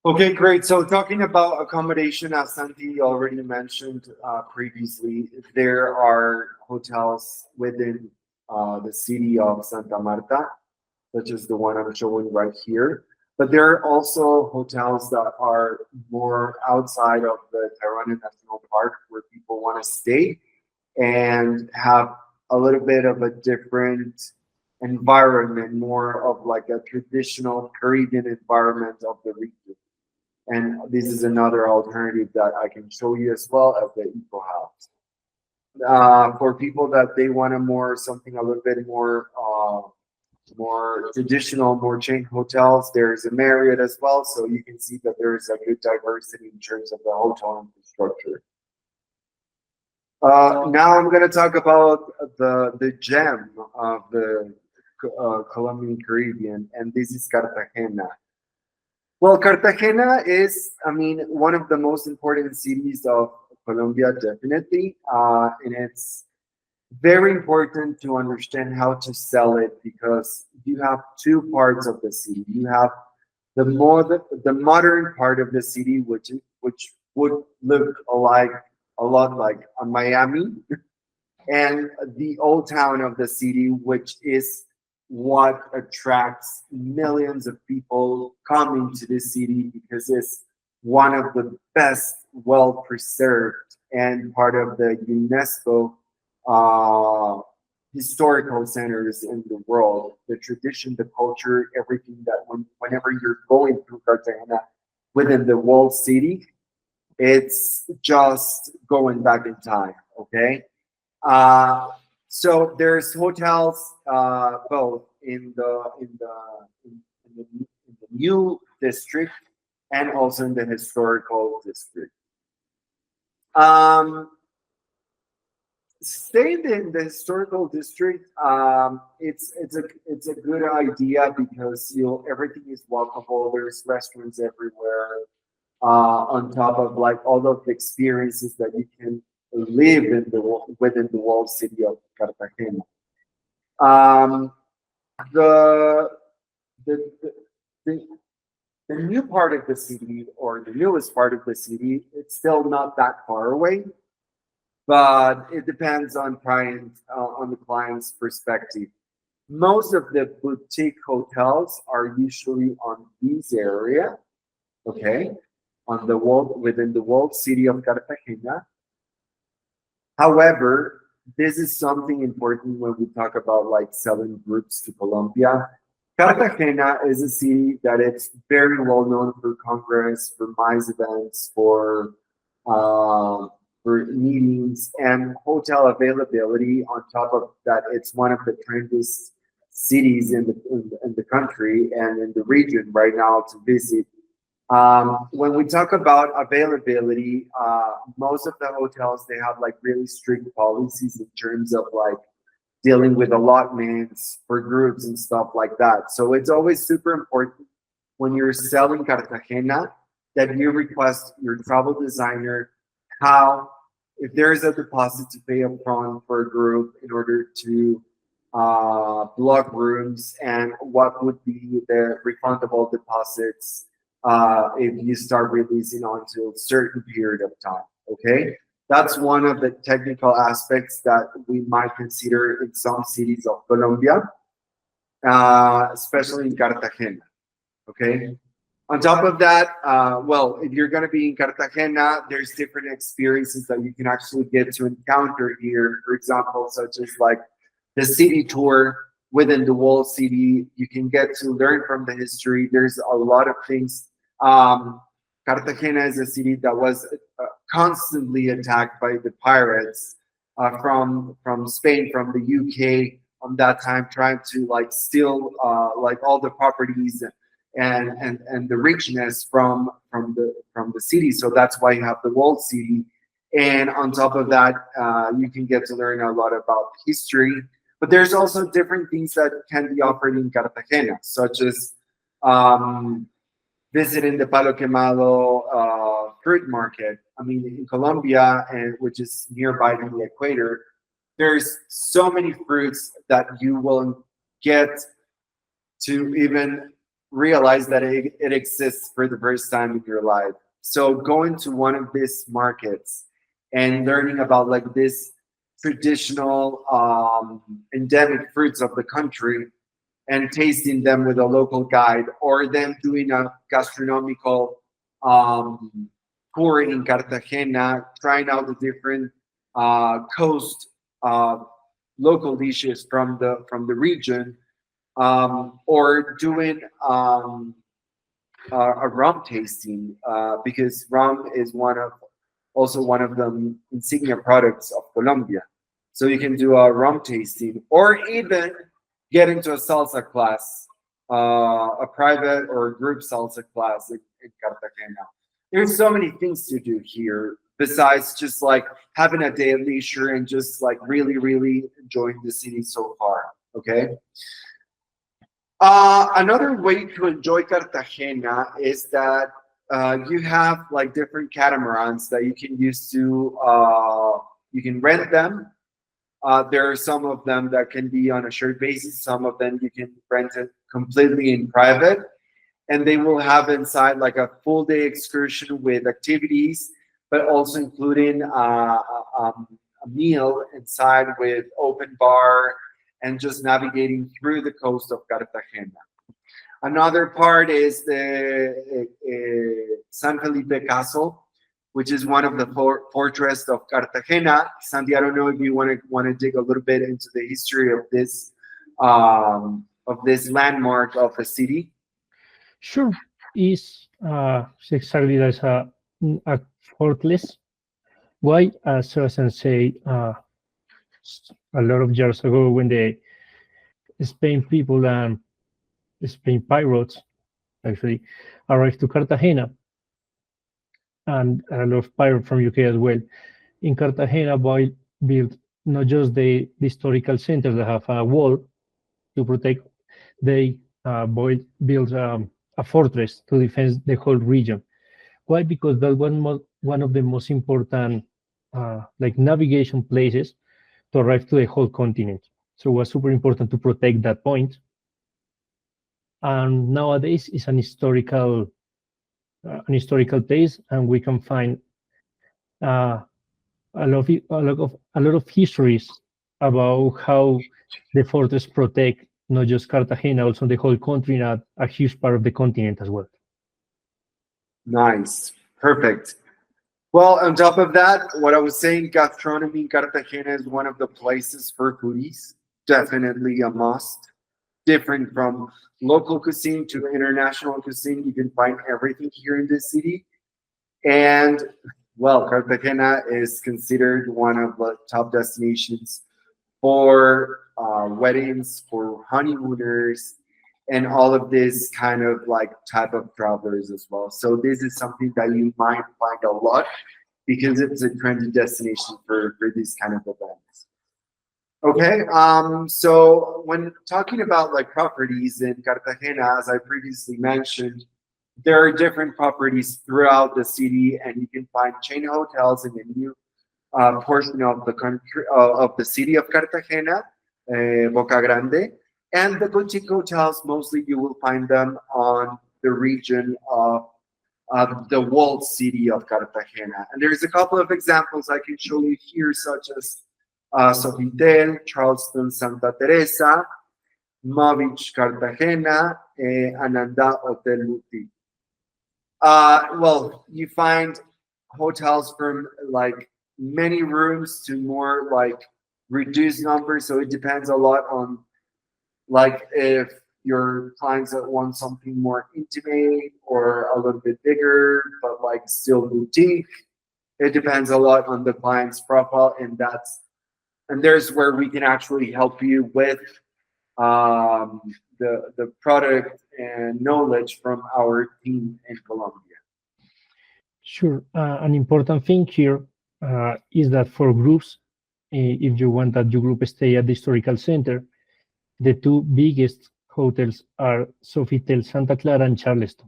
Okay, great. So talking about accommodation, as Santi already mentioned previously, there are hotels within the city of Santa Marta, such as the one I'm showing right here. But there are also hotels that are more outside of the Tayrona National Park where people want to stay and have a little bit of a different environment, more of like a traditional Caribbean environment of the region. And this is another alternative that I can show you as well as the Eco House. For people that they want a more something a little bit more traditional, more chain hotels, there's a Marriott as well. So you can see that there is a good diversity in terms of the hotel infrastructure. Now I'm going to talk about the gem of the Colombian Caribbean, and this is Cartagena. Well, Cartagena is, I mean, one of the most important cities of Colombia, definitely. And it's very important to understand how to sell it because you have two parts of the city. You have the modern part of the city, which would look like a lot like a Miami, and the old town of the city, which is what attracts millions of people coming to the city because it's one of the best, well preserved, and part of the UNESCO uh, historical centers in the world. The tradition, the culture, everything that whenever you're going through Cartagena within the walled city, it's just going back in time. Okay, uh, so there's hotels both in the new district and also in the historical district. Um, Staying in the historical district, it's a good idea because everything is walkable. There's restaurants everywhere. On top of like all of the experiences that you can live within the walled city of Cartagena. Um, the, the, the, the, the new part of the city, or the newest part of the city, it's still not that far away, but it depends on the client's perspective. Most of the boutique hotels are usually on this area, okay, on the wall within the walled city of Cartagena. However, this is something important when we talk about like selling groups to Colombia. Cartagena is a city that it's very well known for congress, for MICE events, uh, for meetings and hotel availability. On top of that, it's one of the trendiest cities in the country and in the region right now to visit. When we talk about availability, most of the hotels they have like really strict policies in terms of like dealing with allotments for groups and stuff like that. So it's always super important when you're selling Cartagena that you request your travel designer how, if there is a deposit to pay upfront for a group in order to block rooms, and what would be the refundable deposits if you start releasing onto a certain period of time. Okay, that's one of the technical aspects that we might consider in some cities of Colombia, especially in Cartagena. Okay. On top of that, well, if you're going to be in Cartagena, there's different experiences that you can actually get to encounter here. For example, such as like the city tour within the walled city. You can get to learn from the history. There's a lot of things. Um, Cartagena is a city that was constantly attacked by the pirates from Spain, from the UK on that time, trying to like steal like all the properties and the richness from the city. So that's why you have the walled city. And on top of that, you can get to learn a lot about history. But there's also different things that can be offered in Cartagena, such as visiting the Palo Quemado fruit market. I mean, in Colombia, and which is nearby to the equator, there's so many fruits that you will get to even realize that it exists for the first time in your life. So going to one of these markets and learning about like this traditional endemic fruits of the country and tasting them with a local guide, or them doing a gastronomical um, tour in Cartagena, trying out the different coast uh, local dishes from the region, or doing a rum tasting because rum is one of the insignia products of Colombia. So you can do a rum tasting, or even get into a salsa class, a private or a group salsa class in Cartagena. There's so many things to do here besides just like having a day of leisure and just like really, really enjoying the city so far. Okay. Another way to enjoy Cartagena is that you have like different catamarans that you can use to you can rent them. There are some of them that can be on a shared basis. Some of them you can rent it completely in private. and they will have inside like a full day excursion with activities, but also including a meal inside with open bar and just navigating through the coast of Cartagena. Another part is the San Felipe Castle, which is one of the fortress of Cartagena. Sandy, I don't know if you want to dig a little bit into the history of this landmark of the city. Sure, it's exactly as a fortress. Why, as Susan say, a lot of years ago when the Spain people and Spain pirates actually arrived to Cartagena, and a lot of pirates from UK as well. In Cartagena, Boyle built not just the historical center that have a wall to protect, they Boyle built a fortress to defend the whole region. Why? Because that was one of the most important like navigation places to arrive to the whole continent. So it was super important to protect that point. And nowadays it's an historical place, and we can find uh, a lot of histories about how the fortress protect not just Cartagena, also the whole country, and a huge part of the continent as well. Nice, perfect. Well, on top of that, what I was saying, gastronomy in Cartagena is one of the places for foodies. Definitely a must. Different from local cuisine to international cuisine. You can find everything here in this city. And well, Cartagena is considered one of the top destinations for weddings, for honeymooners, and all of this kind of like type of travelers as well. So this is something that you might find a lot because it's a trendy destination for these kind of events. Okay, so when talking about like properties in Cartagena, as I previously mentioned, there are different properties throughout the city, and you can find chain hotels in the new portion of the country of the city of Cartagena, Boca Grande, and the boutique hotels. Mostly, you will find them on the region of the walled city of Cartagena. And there's a couple of examples I can show you here, such as Sofitel, Charleston, Santa Teresa, Movich, Cartagena, Ananda Hotel Muti. Well, you find hotels from like many rooms to more like reduced numbers. So it depends a lot on like if your clients that want something more intimate or a little bit bigger, but like still boutique. It depends a lot on the client's profile, and there's where we can actually help you with the product and knowledge from our team in Colombia. Sure. An important thing here is that for groups, if you want that your group stay at the historical center, the two biggest hotels are Sofitel Santa Clara and Charleston.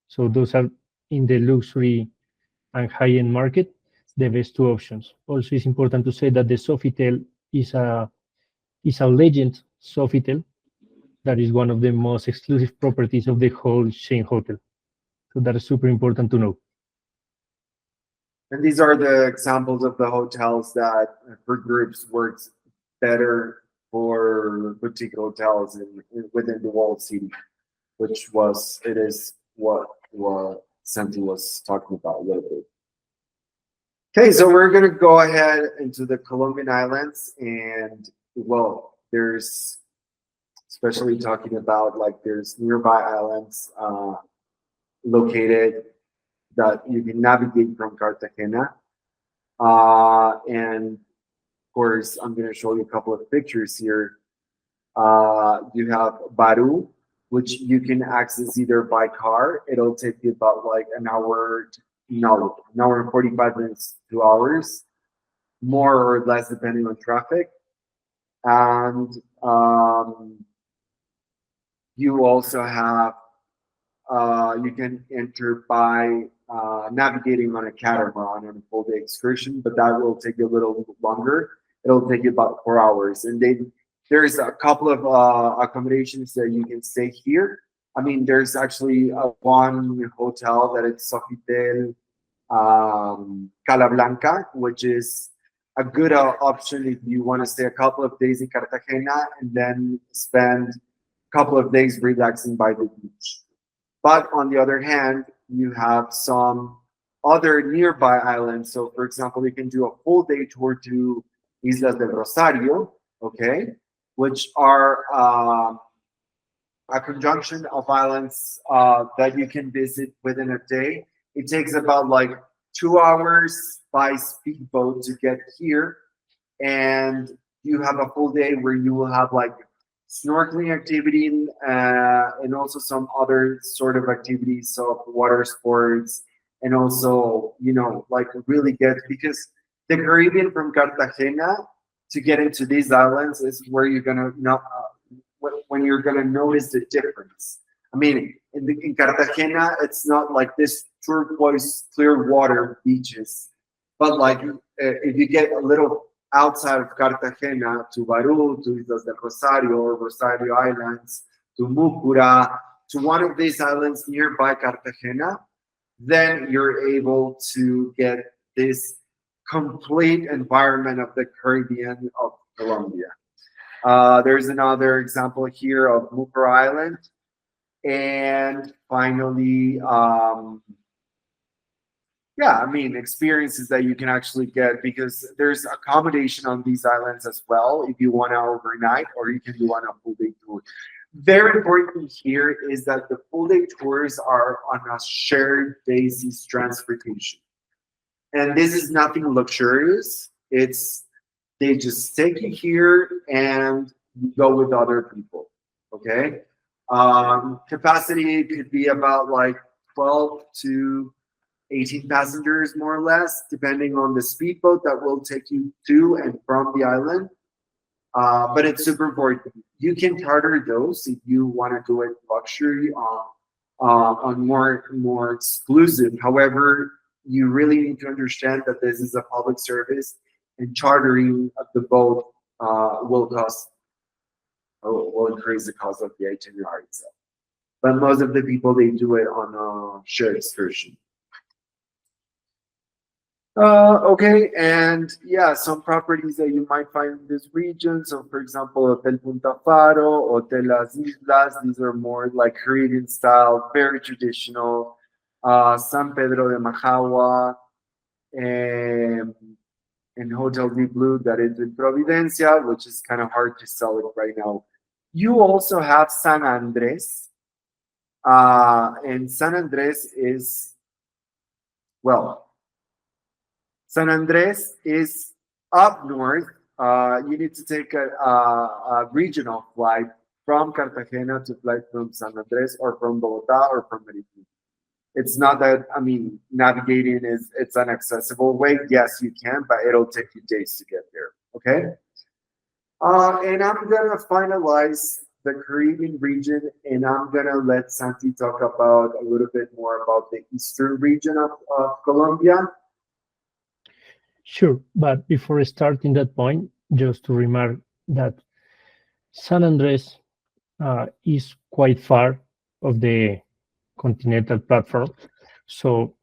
So those are in the luxury and high-end market, the best two options. Also, it's important to say that the Sofitel is a legend Sofitel that is one of the most exclusive properties of the whole chain hotel. So that is super important to know. And these are the examples of the hotels that for groups works better for boutique hotels within the walled city, which it is what Santi was talking about a little bit. Okay, so we're gonna go ahead into the Colombian islands, and well, there's especially talking about like there's nearby islands located that you can navigate from Cartagena. And of course, I'm going to show you a couple of pictures here. You have Baru, which you can access either by car. It'll take you about like an hour, no, an hour and 45 minutes, 2 hours, more or less depending on traffic. And you also have, you can enter by navigating on a catamaran on a full day excursion, but that will take you a little longer. It'll take you about 4 hours. And then there's a couple of accommodations that you can stay here. I mean, there's actually one hotel that it's Sofitel Calablanca, which is a good option if you want to stay a couple of days in Cartagena and then spend a couple of days relaxing by the beach. But on the other hand, you have some other nearby islands. So, for example, you can do a full day tour to Islas del Rosario, okay, which are a conjunction of islands that you can visit within a day. It takes about like 2 hours by speedboat to get here, and you have a full day where you will have like snorkeling activity and also some other sort of activities of water sports, and also like really get, because the Caribbean from Cartagena to get into these islands is where you're gonna know when you're gonna notice the difference. I mean, in Cartagena, it's not like this turquoise clear water beaches, but like if you get a little outside of Cartagena to Baru, to Islas del Rosario or Rosario Islands, to Mucura, to one of these islands nearby Cartagena, then you're able to get this complete environment of the Caribbean of Colombia. There's another example here of Mucura Island. And finally, yeah, I mean, experiences that you can actually get, because there's accommodation on these islands as well if you want to overnight, or you can do on a full day tour. Very important here is that the full day tours are on a shared basis transportation. And this is nothing luxurious. It's they just take you here and you go with other people. Okay. Capacity could be about like 12 to 18 passengers, more or less, depending on the speedboat that will take you to and from the island. But it's super important. You can charter those if you want to do it luxury on more exclusive. However, you really need to understand that this is a public service, and chartering of the boat will increase the cost of the itinerary itself. But most of the people, they do it on a shared excursion. Okay, and yeah, some properties that you might find in this region. So, for example, Hotel Punta Faro, Hotel Las Islas, these are more like Caribbean style, very traditional. San Pedro de Majagua, and, and Hotel de Blue, that is in Providencia, which is kind of hard to sell it right now. You also have San Andres, and San Andres is, well, San Andres is up north. You need to take a regional flight from Cartagena to fly from San Andres or from Bogota or from Medellin. It's not that, I mean, navigating it's an accessible way. Yes, you can, but it'll take you days to get there. Okay. And I'm gonna finalize the Caribbean region, and I'm gonna let Santi talk about a little bit more about the eastern region of Colombia. Sure, but before starting that point, just to remark that San Andres is quite far of the continental platform. So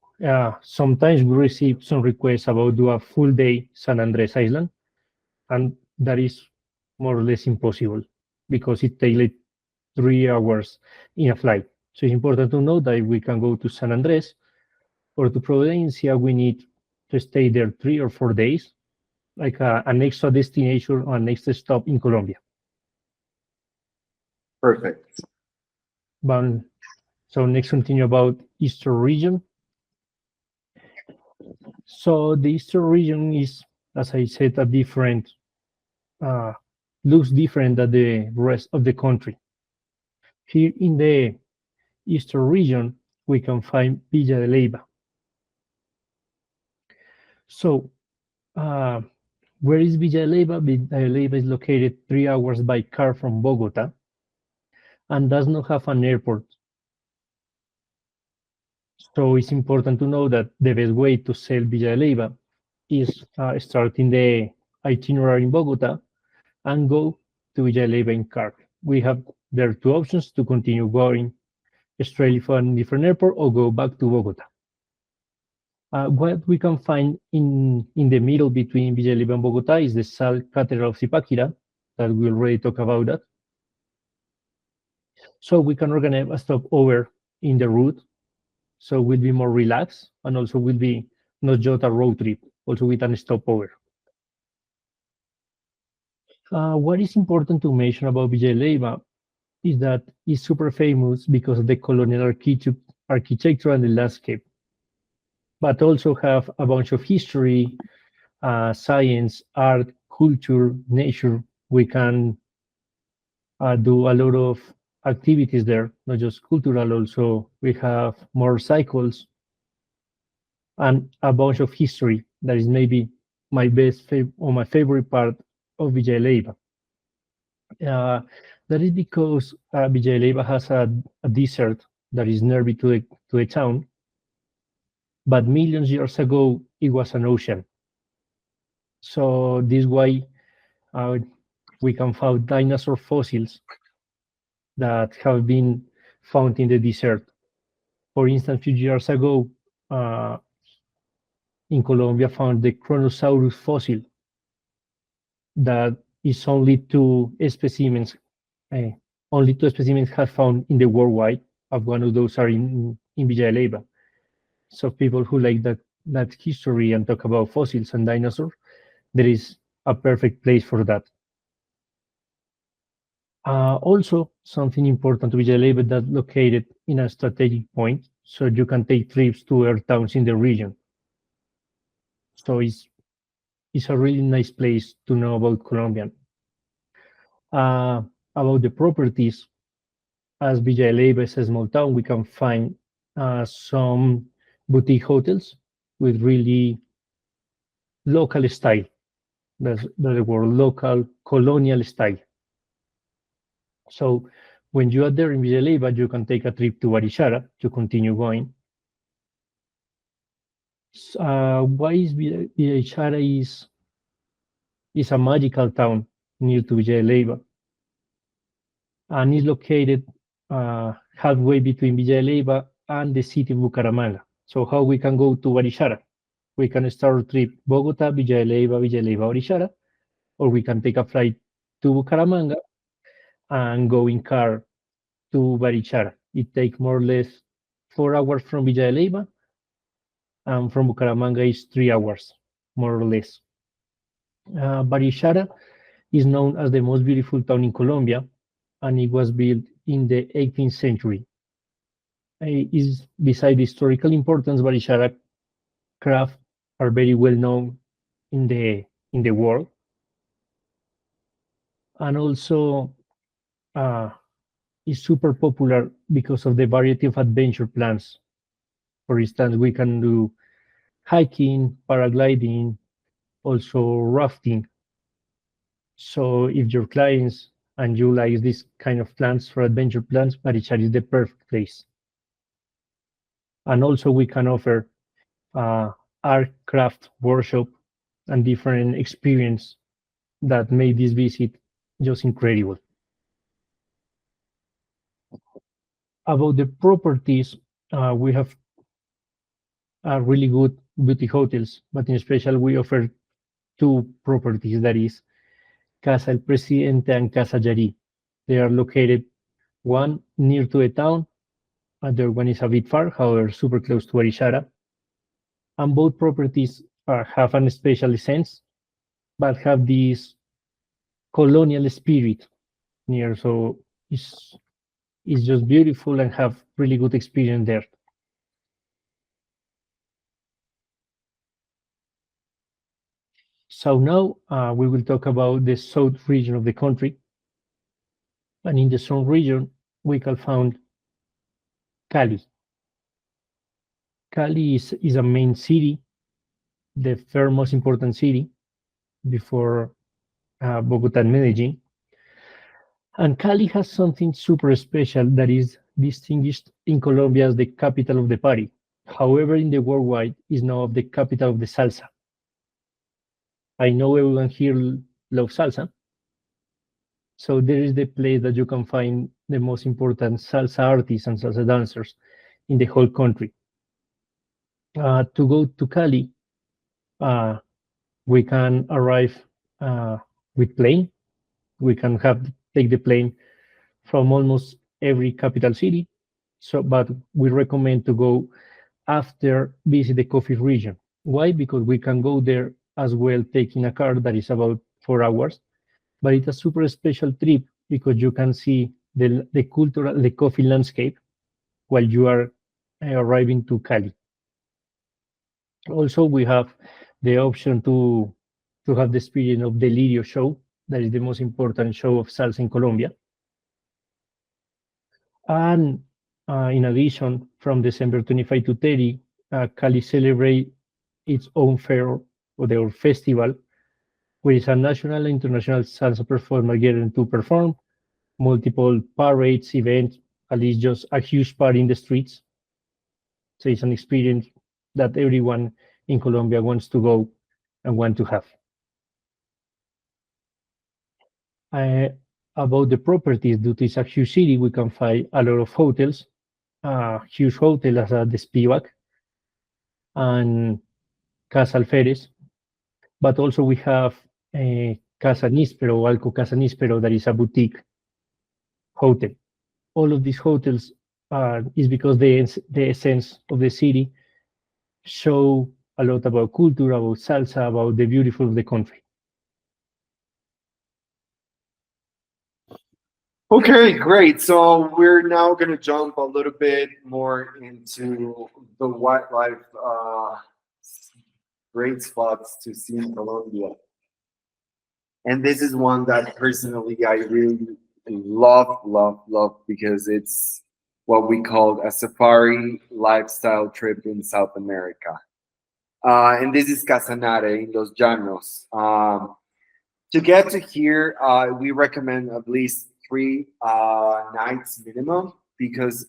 sometimes we receive some requests about do a full day San Andres Island, and that is more or less impossible because it takes like 3 hours in a flight. So it's important to know that if we can go to San Andres or to Providencia, we need to stay there 3 or 4 days, like an extra destination or an extra stop in Colombia. Perfect. But, so next continue about Eastern region. So the Eastern region is, as I said, a different, looks different than the rest of the country. Here in the Eastern region, we can find Villa de Leyva. So where is Villa de Leyva? Villa de Leyva is located 3 hours by car from Bogota and does not have an airport. So it's important to know that the best way to sail Villa de Leyva is starting the itinerary in Bogota and go to Villa de Leyva in car. We have there are two options to continue going straight from a different airport or go back to Bogota. What we can find in the middle between Villalba and Bogota is the Sal Cathedral of Zipaquira, that we already talked about that. So we can organize a stopover in the route, so we'll be more relaxed, and also will be not just a road trip, also with a stopover. What is important to mention about Villalba is that it's super famous because of the colonial architecture and the landscape, but also have a bunch of history, science, art, culture, nature. We can do a lot of activities there, not just cultural. Also, we have motorcycles and a bunch of history. That is maybe my or my favorite part of Villalba. Uh, that is because Villalba has a desert that is nearby to the town, but millions years ago it was an ocean. So this why uh, we can find dinosaur fossils that have been found in the desert. For instance, a few years ago, uh, in Colombia, found the Kronosaurus fossil that is uh, only two specimens have found in the worldwide. Of one of those are in Villalba. So people who like that history and talk about fossils and dinosaurs, there is a perfect place for that. Also, something important to Villalba that located in a strategic point, so you can take trips to other towns in the region. So it's a really nice place to know about Colombian. Uh, about the properties, as Villalba is a small town, we can find some boutique hotels with really local style. That's the word, local colonial style. So when you are there in Villalba, you can take a trip to Barichara to continue going. Why is Barichara is a magical town near to Villalba, and is located halfway between Villalba and the city of Bucaramanga. So how we can go to Barichara? We can start a trip Bogota, Villalba, Barichara, or we can take a flight to Bucaramanga and go in car to Barichara. It takes more or less 4 hours from Villalba, and from Bucaramanga is 3 hours, more or less. Barichara is known as the most beautiful town in Colombia, and it was built in the 18th century. Is beside the historical importance, Barichara craft are very well known in the world, and also uh, is super popular because of the variety of adventure plans. For instance, we can do hiking, paragliding, also rafting. So if your clients and you like this kind of plans for adventure plans, Barichara is the perfect place. And also we can offer uh, art craft workshop and different experience that made this visit just incredible. About the properties, we have really good beauty hotels, but in special we offer two properties, that is Casa El Presidente and Casa Yari. They are located one near to the town, other one is a bit far, however super close to Arishara. And both properties have a special sense, but have this colonial spirit near. So it's just beautiful and have really good experience there. So now we will talk about the south region of the country. And in the south region, we can find Cali. Cali is a main city, the third most important city before Bogota and Medellin. And Cali has something super special that is distinguished in Colombia as the capital of the party. However, in the worldwide, is now the capital of the salsa. I know everyone here loves salsa. So there is the place that you can find the most important salsa artists and salsa dancers in the whole country. To go to Cali, uh, we can arrive with plane. We can have take the plane from almost every capital city. So, but we recommend to go after visit the coffee region. Why? Because we can go there as well, taking a car that is about 4 hours. But it's a super special trip because you can see the coffee landscape while you are arriving to Cali. Also, we have the option to have the experience of the Lirio show. That is the most important show of salsa in Colombia. And in addition, from December 25 to 30, Cali celebrate its own fair or their festival, which is a national and international salsa performer getting to perform multiple parades, events, at least just a huge party in the streets. So it's an experience that everyone in Colombia wants to go and want to have. Uh, about the properties, due to it's a huge city, we can find a lot of hotels, huge hotel as the Spivak and Casa Alferez, but also we have Casa Nispero, Alco Casa Nispero, that is a boutique hotel. All of these hotels is because the essence of the city show a lot about culture, about salsa, about the beautiful of the country. Okay, great. So we're now going to jump a little bit more into the wildlife great spots to see in Colombia. And this is one that personally I really love because it's what we call a safari lifestyle trip in South America. And this is Casanare in Los Llanos. To get to here, we recommend at least 3 nights minimum because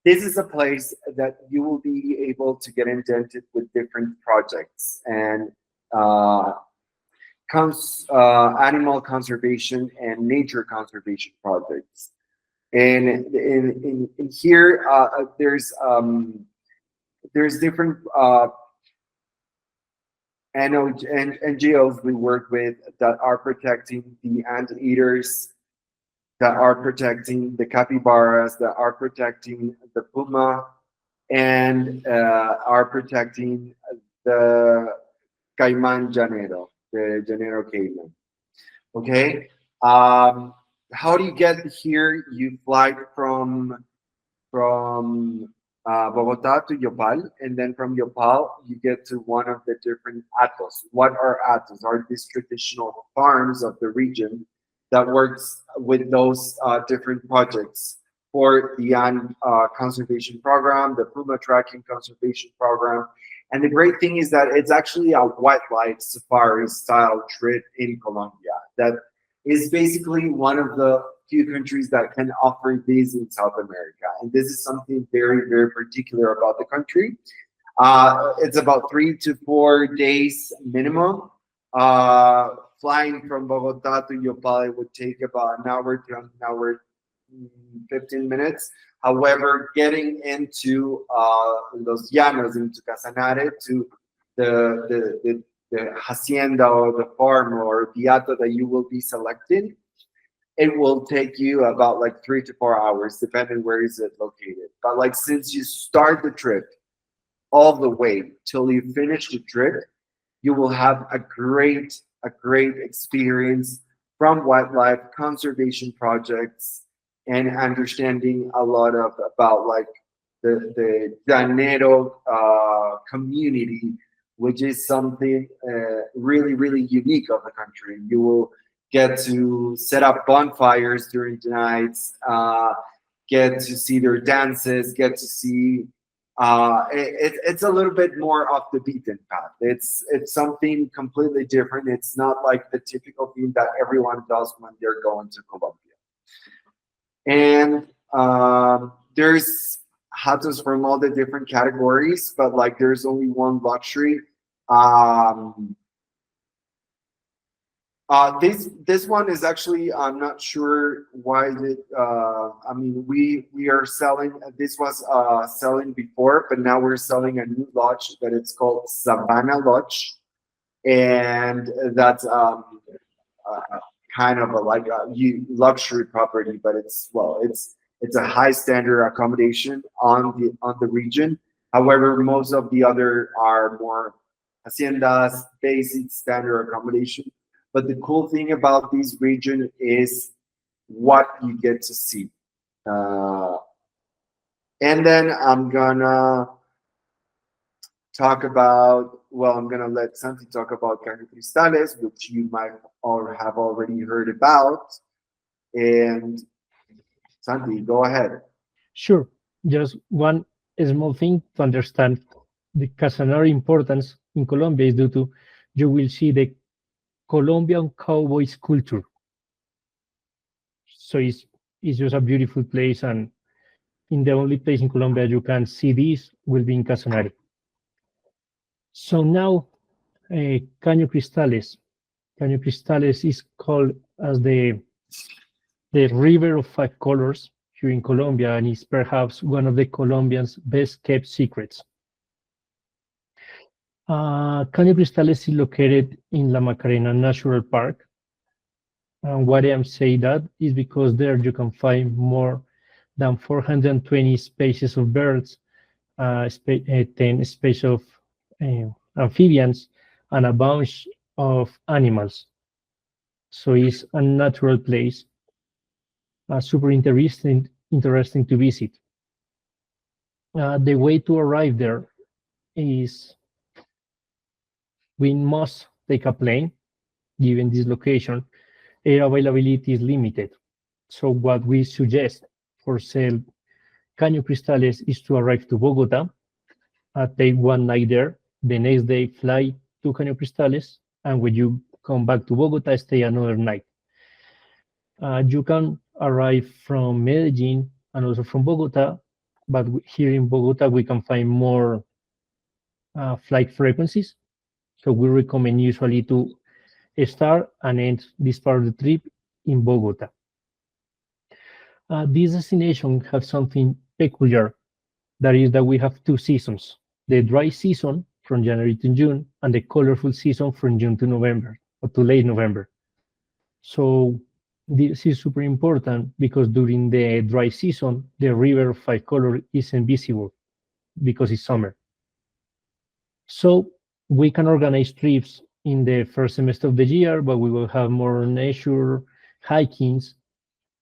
this is a place that you will be able to get indented with different projects and animal conservation and nature conservation projects. And in here, there's different NGOs we work with that are protecting the anteaters, that are protecting the capybaras, that are protecting the puma, and are protecting the caiman llanero, the llanero caiman. Okay. How do you get here? You fly from Bogota to Yopal, and then from Yopal you get to one of the different atos. What are atos? Are these traditional farms of the region that works with those different projects for the conservation program, the Puma tracking conservation program. And the great thing is that it's actually a wildlife safari style trip in Colombia that is basically one of the few countries that can offer these in South America. And this is something very particular about the country. It's about 3 to 4 days minimum. Flying from Bogota to Yopal would take about an hour to an hour 15 minutes. However, getting into Los Llanos, into Casanare, to the hacienda or the farm or the hato that you will be selecting, it will take you about like 3 to 4 hours, depending where is it located. But like since you start the trip all the way till you finish the trip, you will have a great experience from wildlife conservation projects and understanding a lot of about like the llanero community, which is something really unique of the country. You will get to set up bonfires during the nights, get to see their dances, get to see. It's a little bit more off the beaten path. It's something completely different. It's not like the typical thing that everyone does when they're going to Colombia. And there's hatos from all the different categories, but like there's only one luxury. Um, This one is actually, I'm not sure why that. I mean, we are selling. This was selling before, but now we're selling a new lodge that it's called Savannah Lodge, and that's uh, kind of a like a luxury property, but it's a high standard accommodation on the region. However, most of the other are more haciendas, basic standard accommodation. But the cool thing about this region is what you get to see. Uh, and then I'm gonna talk about, well, I'm gonna let Santi talk about Caño Cristales, which you might or have already heard about. And Santi, go ahead. Sure, just one small thing to understand the Casanare importance in Colombia is due to you will see the Colombian cowboys culture. So it's just a beautiful place, and in the only place in Colombia you can see this will be in Casanare. So now, Caño Cristales. Caño Cristales is called as the river of five colors here in Colombia, and is perhaps one of the Colombians' best kept secrets. Caño Cristales is located in La Macarena National Park. And why I'm saying that is because there you can find more than 420 species of birds, 10 species of amphibians, and a bunch of animals. So it's a natural place, super interesting to visit. The way to arrive there is we must take a plane, given this location. Air availability is limited. So what we suggest for sale Caño Cristales is to arrive to Bogota, take one night there, the next day fly to Caño Cristales, and when you come back to Bogota, stay another night. You can arrive from Medellin and also from Bogota, but here in Bogota we can find more flight frequencies. So we recommend usually to start and end this part of the trip in Bogota. This destination has something peculiar. That is that we have two seasons, the dry season from January to June and the colorful season from June to November or to late November. So this is super important because during the dry season, the river of five color is invisible because it's summer. So we can organize trips in the first semester of the year, but we will have more nature hikings.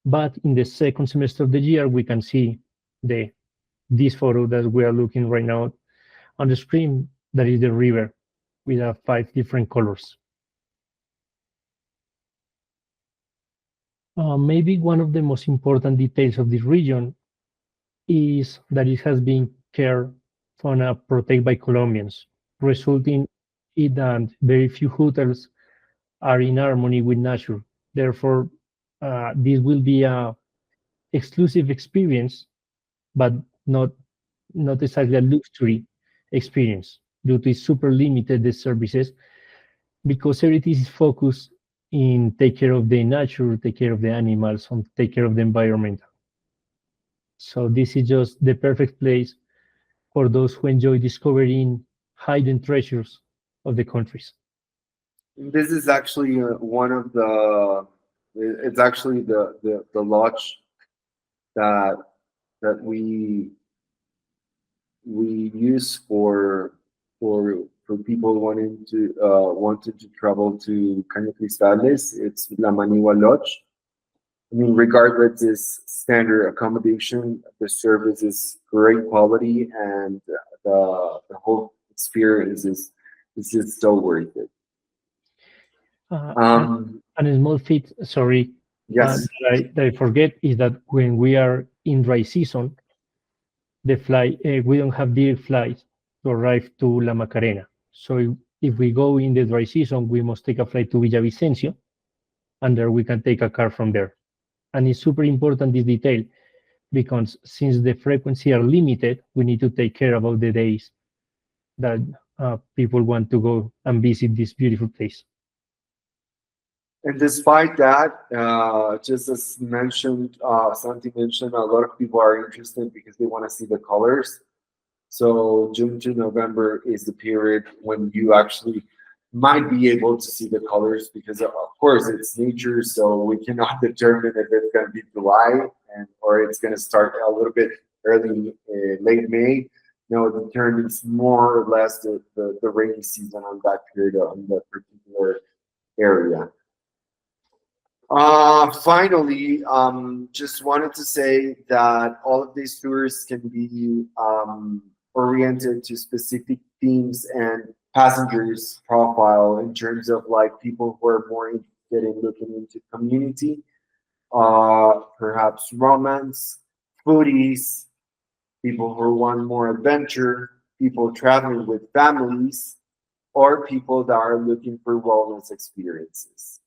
But in the second semester of the year, we can see the this photo that we are looking right now on the screen. That is the river with five different colors. Maybe one of the most important details of this region is that it has been cared for and protected by Colombians, resulting in that very few hotels are in harmony with nature. Therefore, this will be a exclusive experience, but not not exactly a luxury experience due to its super limited the services because everything is focused in take care of the nature, take care of the animals, and take care of the environment. So this is just the perfect place for those who enjoy discovering hidden treasures of the countries. This is actually one of the. It's actually the lodge that that we use for people wanted to travel to Caño Cristales. It's La Manigua Lodge. I mean, regardless, it's standard accommodation. The service is great quality, and the whole experience is just so worth it. Uh, and, Um, and a small feat, sorry, yes, that I forget is that when we are in dry season, the flight we don't have direct flights to arrive to La Macarena. So if we go in the dry season, we must take a flight to Villavicencio, and there we can take a car from there. And it's super important this detail because since the frequency are limited, we need to take care about the days that people want to go and visit this beautiful place. And despite that, just as mentioned, Santi mentioned, a lot of people are interested because they want to see the colors. So June to November is the period when you actually might be able to see the colors because of course it's nature, so we cannot determine if it's going to be July and or it's going to start a little bit early, late May. No, it determines more or less the rainy season on that period on that particular area. Finally, just wanted to say that all of these tours can be oriented to specific themes and passengers profile in terms of like people who are more interested in looking into community, perhaps romance, foodies, people who want more adventure, people traveling with families, or people that are looking for wellness experiences.